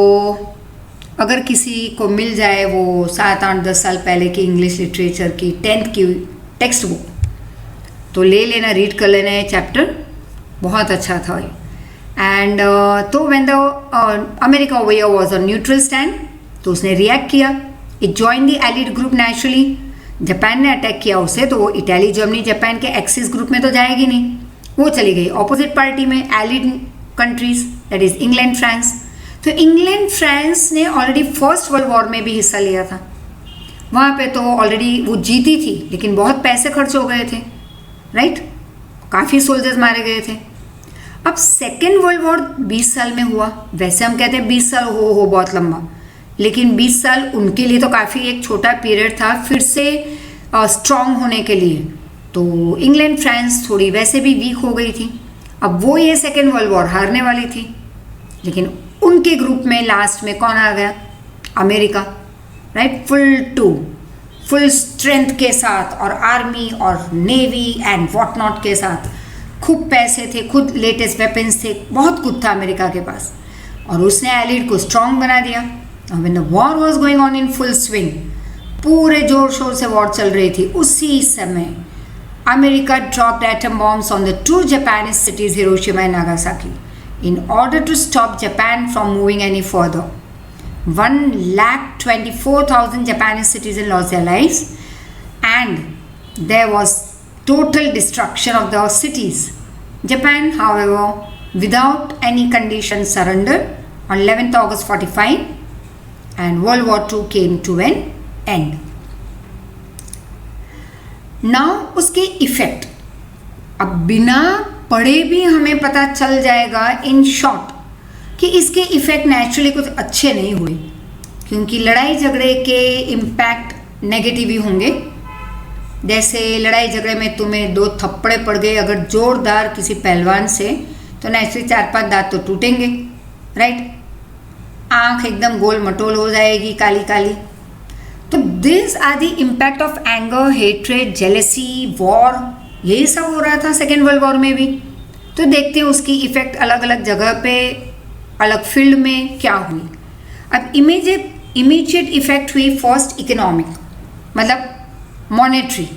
अगर किसी को मिल जाए वो 7-8-10 साल पहले की इंग्लिश लिटरेचर की 10th की टेक्स्ट बुक, तो ले लेना, रीड कर लेना ये चैप्टर, बहुत अच्छा था ये। एंड तो when the America over here was a neutral stand, तो उसने रिएक्ट किया, it join the allied group naturally, Japan ने अटैक किया उसे, तो वो इटली जर्मनी जापान के एक्सिस ग्रुप में तो जाएगी नहीं, वो चली गई ऑपोजिट पार्टी में, allied countries, that is England France. तो इंग्लैंड फ्रांस ने ऑलरेडी फर्स्ट वर्ल्ड वॉर में भी हिस्सा लिया था, वहाँ पे तो ऑलरेडी वो जीती थी, लेकिन बहुत पैसे खर्च हो गए थे, राइट, काफ़ी सोल्जर्स मारे गए थे। अब सेकेंड वर्ल्ड वॉर 20 साल में हुआ। वैसे हम कहते हैं 20 साल हो बहुत लंबा, लेकिन 20 साल उनके लिए तो काफ़ी एक छोटा पीरियड था फिर से स्ट्रांग होने के लिए। तो इंग्लैंड फ्रांस थोड़ी वैसे भी वीक हो गई थी, अब वो ये सेकेंड वर्ल्ड वॉर हारने वाली थी, लेकिन उनके ग्रुप में लास्ट में कौन आ गया? अमेरिका, राइट, फुल स्ट्रेंथ के साथ और आर्मी और नेवी एंड व्हाट नॉट के साथ, खूब पैसे थे, खुद लेटेस्ट वेपन्स थे, बहुत कुछ था अमेरिका के पास, और उसने एलिड को स्ट्रांग बना दिया। When the war was going on in full swing, पूरे जोर शोर से वॉर चल रही थी, उसी समय America dropped atom bombs on the two Japanese cities Hiroshima and Nagasaki in order to stop Japan from moving any further. 1,24,000 Japanese citizens lost their lives, and there was total destruction of the cities. Japan, however, without any condition surrendered on 11th August 45, and World War II came to an end. Now उसके effect अब बिना पढ़े भी हमें पता चल जाएगा in short कि इसके इफ़ेक्ट नेचुरली कुछ अच्छे नहीं हुए, क्योंकि लड़ाई झगड़े के इम्पैक्ट नेगेटिव ही होंगे। जैसे लड़ाई झगड़े में तुम्हें 2 थप्पड़े पड़ गए अगर जोरदार किसी पहलवान से, तो नेचुरली 4-5 दांत तो टूटेंगे, राइट, आँख एकदम गोल मटोल हो जाएगी, काली काली। तो this are the impact of anger, hatred, jealousy, war, यही सब हो रहा था सेकेंड वर्ल्ड वॉर में भी। तो देखते हैं उसकी इफ़ेक्ट अलग अलग जगह पे, अलग फील्ड में क्या हुई। अब इमीडिएट इफेक्ट हुई फर्स्ट इकोनॉमिक, मतलब मॉनेटरी।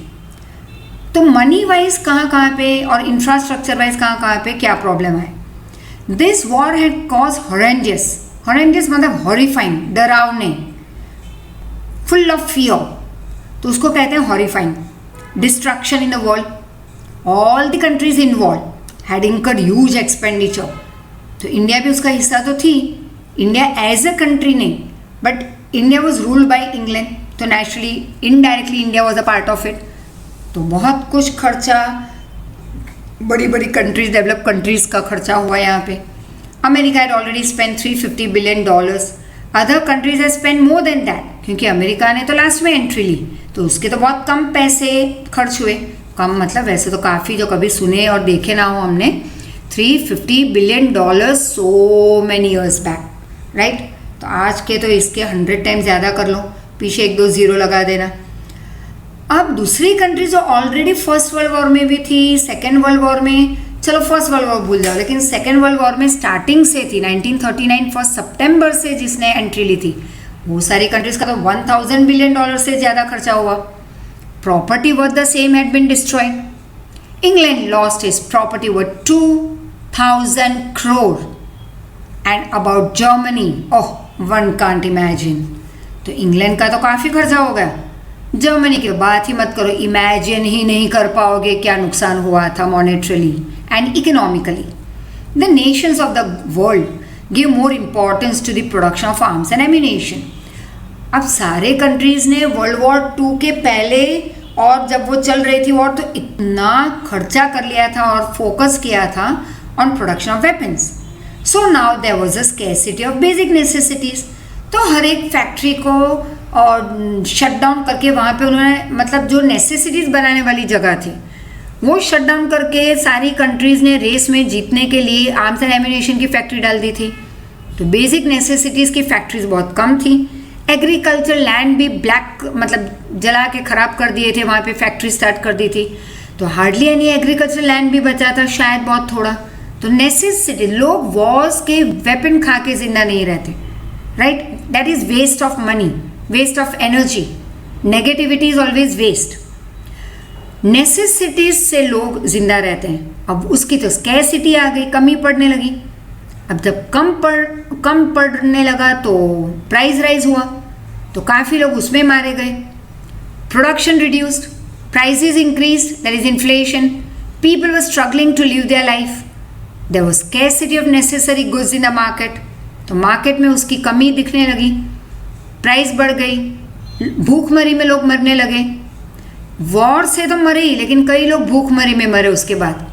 तो मनी वाइज कहाँ पे और इंफ्रास्ट्रक्चर वाइज कहाँ पे क्या प्रॉब्लम है। दिस वॉर हैड कॉज हॉरेंडियस मतलब हॉरिफाइंग, डरावने, फुल ऑफ फियर, तो उसको कहते हैं horrifying. Destruction in the world, all the countries involve had incurred huge expenditure. तो इंडिया भी उसका हिस्सा तो थी, इंडिया एज अ कंट्री नहीं, but India was ruled by England, तो naturally indirectly India was a part of it. तो बहुत कुछ खर्चा, बड़ी बड़ी कंट्रीज, डेवलप कंट्रीज का खर्चा हुआ यहाँ पे। America had already spend $350 billion, other countries had spend more than that, क्योंकि अमेरिका ने तो लास्ट में एंट्री ली, तो उसके तो बहुत कम पैसे खर्च हुए। कम मतलब वैसे तो काफ़ी, जो कभी सुने और देखे ना हो हमने, $350 billion so many years back, right. तो आज के तो इसके 100 टाइम्स ज़्यादा कर लो, पीछे 1-2 ज़ीरो लगा देना। अब दूसरी कंट्री जो ऑलरेडी फर्स्ट वर्ल्ड वॉर में भी थी, सेकेंड वर्ल्ड वॉर में, चलो फर्स्ट वर्ल्ड वॉर भूल जाओ, लेकिन सेकेंड वर्ल्ड वॉर में स्टार्टिंग से थी, 1939 1 सितंबर से जिसने एंट्री ली थी, वो सारी कंट्रीज का तो $1000 बिलियन से ज़्यादा खर्चा हुआ। Property worth the same had been destroyed. England lost his property worth 2000 crore and about Germany, oh one can't imagine. तो इंग्लैंड का तो काफ़ी खर्चा हो गया, जर्मनी की बात ही मत करो, इमेजिन ही नहीं कर पाओगे क्या नुकसान हुआ था monetarily and economically. The nations of the world give more importance to the production of arms and ammunition. अब सारे कंट्रीज ने वर्ल्ड वॉर 2 के पहले और जब वो चल रही थी वॉर, तो इतना खर्चा कर लिया था और फोकस किया था on production of weapons. So now there was a scarcity of basic necessities. तो हर एक फैक्ट्री को और शट डाउन करके वहाँ पे उन्होंने, मतलब जो नेसेसिटीज़ बनाने वाली जगह थी वो शट डाउन करके सारी कंट्रीज़ ने रेस में जीतने के लिए आर्म्स एंड एम्यूनेशन की फैक्ट्री डाल दी थी। तो बेसिक नेसेसिटीज़ की फैक्ट्रीज बहुत कम थी। एग्रीकल्चर लैंड भी ब्लैक, मतलब जला के ख़राब कर दिए थे, वहाँ पे फैक्ट्री स्टार्ट कर दी थी। तो हार्डली एनी एग्रीकल्चर लैंड भी बचा था, शायद बहुत थोड़ा। तो नेसेसिटी, लोग वॉर्स के वेपन खा के जिंदा नहीं रहते, right. That is waste of money, waste of energy. Negativity is always waste. Necessities से लोग जिंदा रहते हैं। अब उसकी तो स्कैरसिटी आ गई, कमी पड़ने लगी। अब जब कम पड़ने लगा तो प्राइस राइज हुआ, तो काफ़ी लोग उसमें मारे गए। Production reduced, prices increased, there is inflation, people were struggling to live their life, there was scarcity of necessary goods in the market, तो मार्केट में उसकी कमी दिखने लगी, प्राइस बढ़ गई, भूखमरी में लोग मरने लगे. वॉर से तो मरे ही, लेकिन कई लोग भूखमरी में मरे उसके बाद.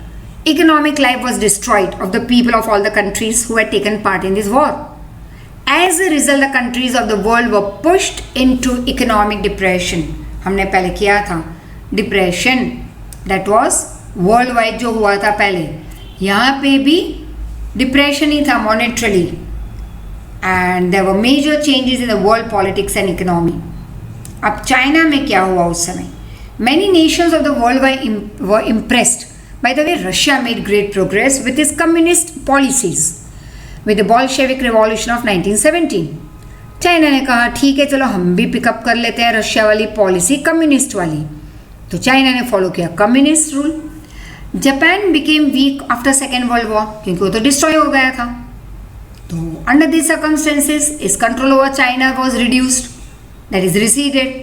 Economic life was destroyed of the people of all the countries who had taken part in this war. As a result, the countries of the world were pushed into economic depression. हमने पहले किया था depression, that was world wide जो हुआ था पहले. यहाँ पे भी डिप्रेशन ही था monetarily. And there were major changes in the world politics and economy. अब चाइना में क्या हुआ उस समय? Many nations of the world were impressed by the way Russia made great progress with its communist policies with the Bolshevik revolution of 1917. China ने कहा ठीक है चलो हम भी पिकअप कर लेते हैं रशिया वाली पॉलिसी, कम्युनिस्ट वाली. तो चाइना ने फॉलो किया communist rule. Japan became week after second world war, क्योंकि वो तो डिस्ट्रॉय हो गया था. तो अंडर दिस सर्कमस्टेंसेस इस control over China was reduced, that is receded.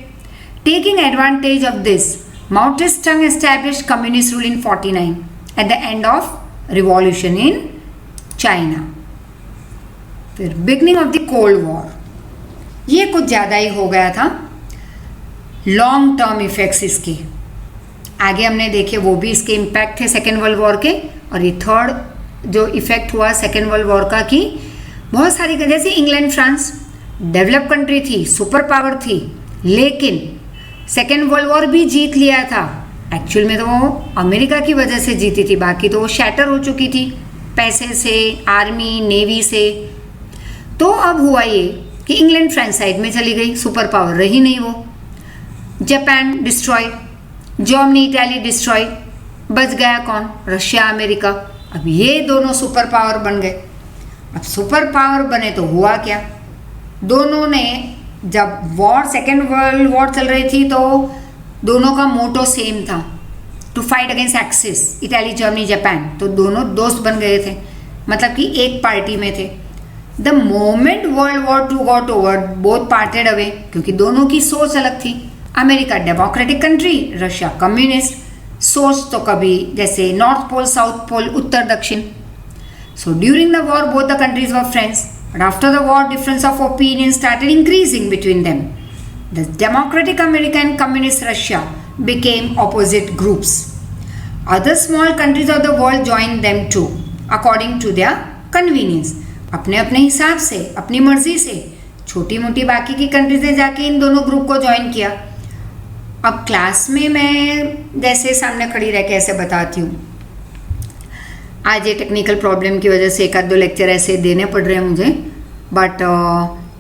Taking advantage of this, Mao Zedong established communist rule in 49 at the end of revolution in China. फिर beginning of the Cold War, ये कुछ ज़्यादा ही हो गया था. Long term effects इसके आगे हमने देखे, वो भी इसके इम्पैक्ट थे सेकेंड वर्ल्ड वॉर के. और ये थर्ड जो इफेक्ट हुआ सेकेंड वर्ल्ड वॉर का कि बहुत सारी, जैसे इंग्लैंड फ्रांस डेवलप कंट्री थी, सुपर पावर थी, लेकिन सेकेंड वर्ल्ड वॉर भी जीत लिया था. एक्चुअल में तो वो अमेरिका की वजह से जीती थी, बाकी तो वो शैटर हो चुकी थी पैसे से, आर्मी नेवी से. तो अब हुआ ये कि इंग्लैंड फ्रांस साइड में चली गई, सुपर पावर रही नहीं वो. Japan destroy, Germany Italy destroy, बच गया कौन? Russia America. अब ये दोनों सुपर पावर बन गए. अब सुपर पावर बने तो हुआ क्या? दोनों ने, जब वॉर सेकेंड वर्ल्ड वॉर चल रही थी तो दोनों का मोटो सेम था, to fight against Axis, Italy Germany Japan. तो दोनों दोस्त बन गए थे, मतलब कि एक पार्टी में थे. The moment World war Two got over, both parted away, क्योंकि दोनों की सोच अलग थी. America democratic country, Russia communist. सोच तो कभी जैसे नॉर्थ पोल साउथ पोल, उत्तर दक्षिण. So during the war both the countries were friends. But after the war, difference of opinion started increasing between them. The Democratic America and Communist Russia became opposite groups. Other small countries of the world joined them too, according to their convenience. अपने अपने हिसाब से, अपनी मर्जी से छोटी मोटी बाकी की कंट्रीज ने जाके इन दोनों ग्रुप को ज्वाइन किया. अब क्लास में मैं जैसे सामने खड़ी रह के ऐसे बताती हूँ. आज ये टेक्निकल प्रॉब्लम की वजह से एक आध दो लेक्चर ऐसे देने पड़ रहे हैं मुझे. But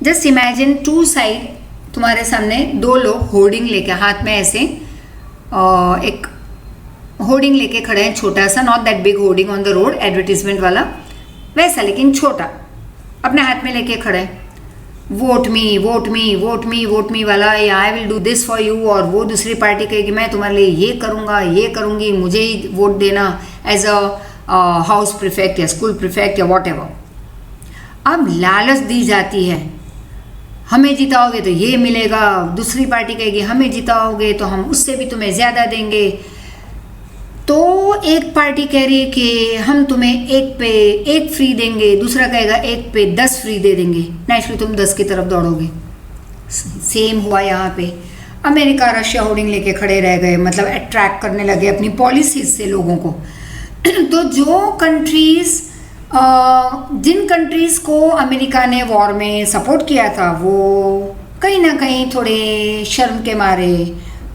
just imagine two side, तुम्हारे सामने दो लोग होर्डिंग लेके हाथ में ऐसे एक होर्डिंग लेके खड़े हैं, छोटा सा, not that big hoarding on the road, advertisement वाला वैसा, लेकिन छोटा, अपने हाथ में लेके खड़े हैं. वोट मी वोट मी वोट मी वोट मी वाला, या I will do this for you. और वो दूसरी पार्टी कहेगी मैं तुम्हारे लिए ये करूँगा, ये करूँगी, मुझे ही वोट देना एज अ हाउस प्रिफेक्ट या स्कूल प्रिफेक्ट या वॉट एवर. अब लालच दी जाती है, हमें जिताओगे तो ये मिलेगा, दूसरी पार्टी कहेगी हमें जिताओगे तो हम उससे भी तुम्हें ज़्यादा देंगे. तो एक पार्टी कह रही है कि हम तुम्हें एक पे एक फ्री देंगे, दूसरा कहेगा एक पे 10 फ्री दे देंगे, नेचुरली तुम 10 की तरफ दौड़ोगे. सेम हुआ यहाँ पे. अमेरिका रशिया होर्डिंग लेके खड़े रह गए, मतलब अट्रैक्ट करने लगे अपनी पॉलिसीज से लोगों को. तो जो कंट्रीज़, जिन कंट्रीज़ को अमेरिका ने वॉर में सपोर्ट किया था, वो कहीं ना कहीं थोड़े शर्म के मारे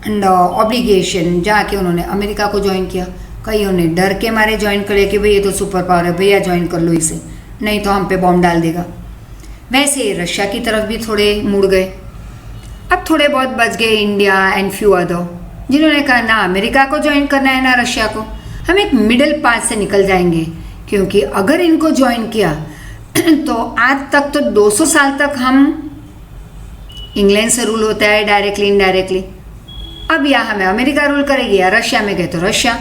एंड ऑब्लिगेशन जाके उन्होंने अमेरिका को ज्वाइन किया. कई उन्हें डर के मारे ज्वाइन करे कि भाई ये तो सुपर पावर है, भैया ज्वाइन कर लो इसे, नहीं तो हम पे बॉम्ब डाल देगा. वैसे रशिया की तरफ भी थोड़े मुड़ गए. अब थोड़े बहुत बच गए इंडिया एंड फ्यू अदर, जिन्होंने कहा ना अमेरिका को ज्वाइन करना है ना रशिया को, हम एक मिडिल पाथ से निकल जाएंगे. क्योंकि अगर इनको ज्वाइन किया तो आज तक तो 200 साल तक हम इंग्लैंड से रूल होता है डायरेक्टली इनडायरेक्टली. अब या हमें अमेरिका रूल करेगी या रशिया में गए तो रशिया.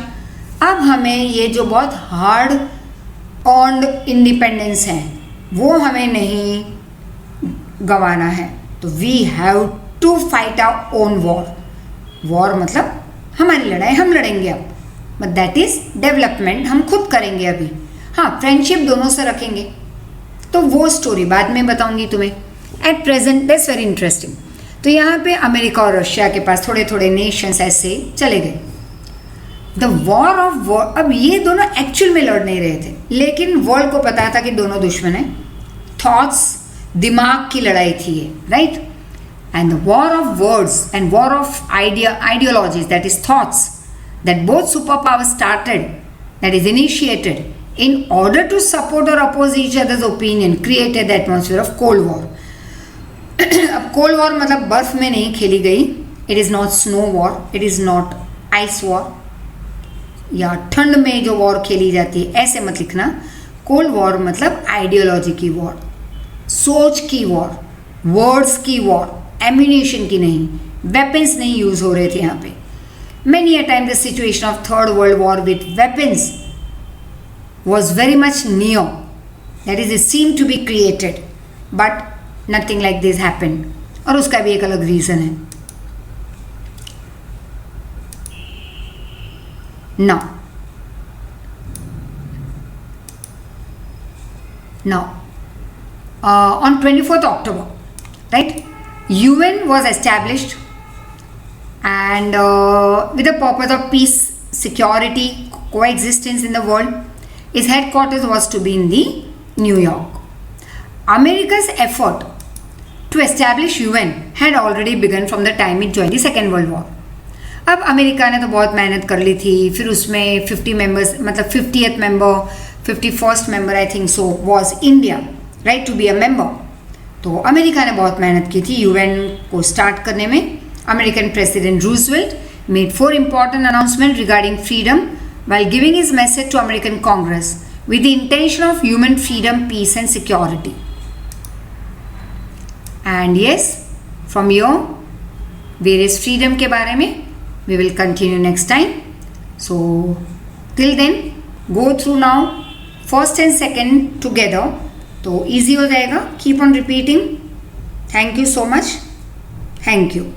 अब हमें ये जो बहुत हार्ड अर्न्ड इंडिपेंडेंस है वो हमें नहीं गंवाना है. तो we have to fight our own war. War मतलब हमारी लड़ाई हम लड़ेंगे अब, बट दैट इज डेवलपमेंट, हम खुद करेंगे अभी। हाँ, फ्रेंडशिप दोनों से रखेंगे। तो वो स्टोरी बाद में बताऊंगी तुम्हें। At present that's very interesting. तो यहाँ पे अमेरिका और रशिया के पास थोड़े थोड़े नेशंस ऐसे चले गए। द वॉर ऑफ वॉर, अब ये दोनों एक्चुअल में लड़ नहीं रहे थे, लेकिन वर्ल्ड को पता था कि दोनों दुश्मन हैं। थॉट्स, दिमाग की लड़ाई थी ये, right? And the war of words and war of ideologies, that is thoughts, that both superpowers started, that is initiated, in order to support or oppose each other's opinion, created the atmosphere of Cold War. अब cold war मतलब बर्फ में नहीं खेली गई, it is not snow war, it is not ice war, या ठंड में जो वॉर खेली जाती है ऐसे मत लिखना। कोल्ड वॉर मतलब आइडियोलॉजी की वॉर, सोच की वॉर, वर्ड्स की वॉर, एम्यूनेशन की नहीं, वेपन्स नहीं यूज हो रहे थे यहाँ पे। Many a time the situation of Third World War with weapons was very much near. That is, it seemed to be created, but nothing like this happened. और उसका भी एक अलग रीज़न है। Now, on 24th October, right, UN was established, and with the purpose of peace, security, coexistence in the world. Its headquarters was to be in the New York. America's effort to establish UN had already begun from the time it joined the Second World War. अब America ने तो बहुत मेहनत कर ली थी, फिर उसमें 50 members, मतलब 50th member, 51st member I think so was India, right, to be a member. तो अमेरिका ने बहुत मेहनत की थी यूएन को स्टार्ट करने में। American President Roosevelt made 4 important announcements regarding freedom while giving his message to American Congress with the intention of human freedom, peace and security. And yes, from here, various freedom के बारे में we will continue next time. So, till then, go through now first and second together. तो easy हो जाएगा. Keep on repeating. Thank you so much. Thank you.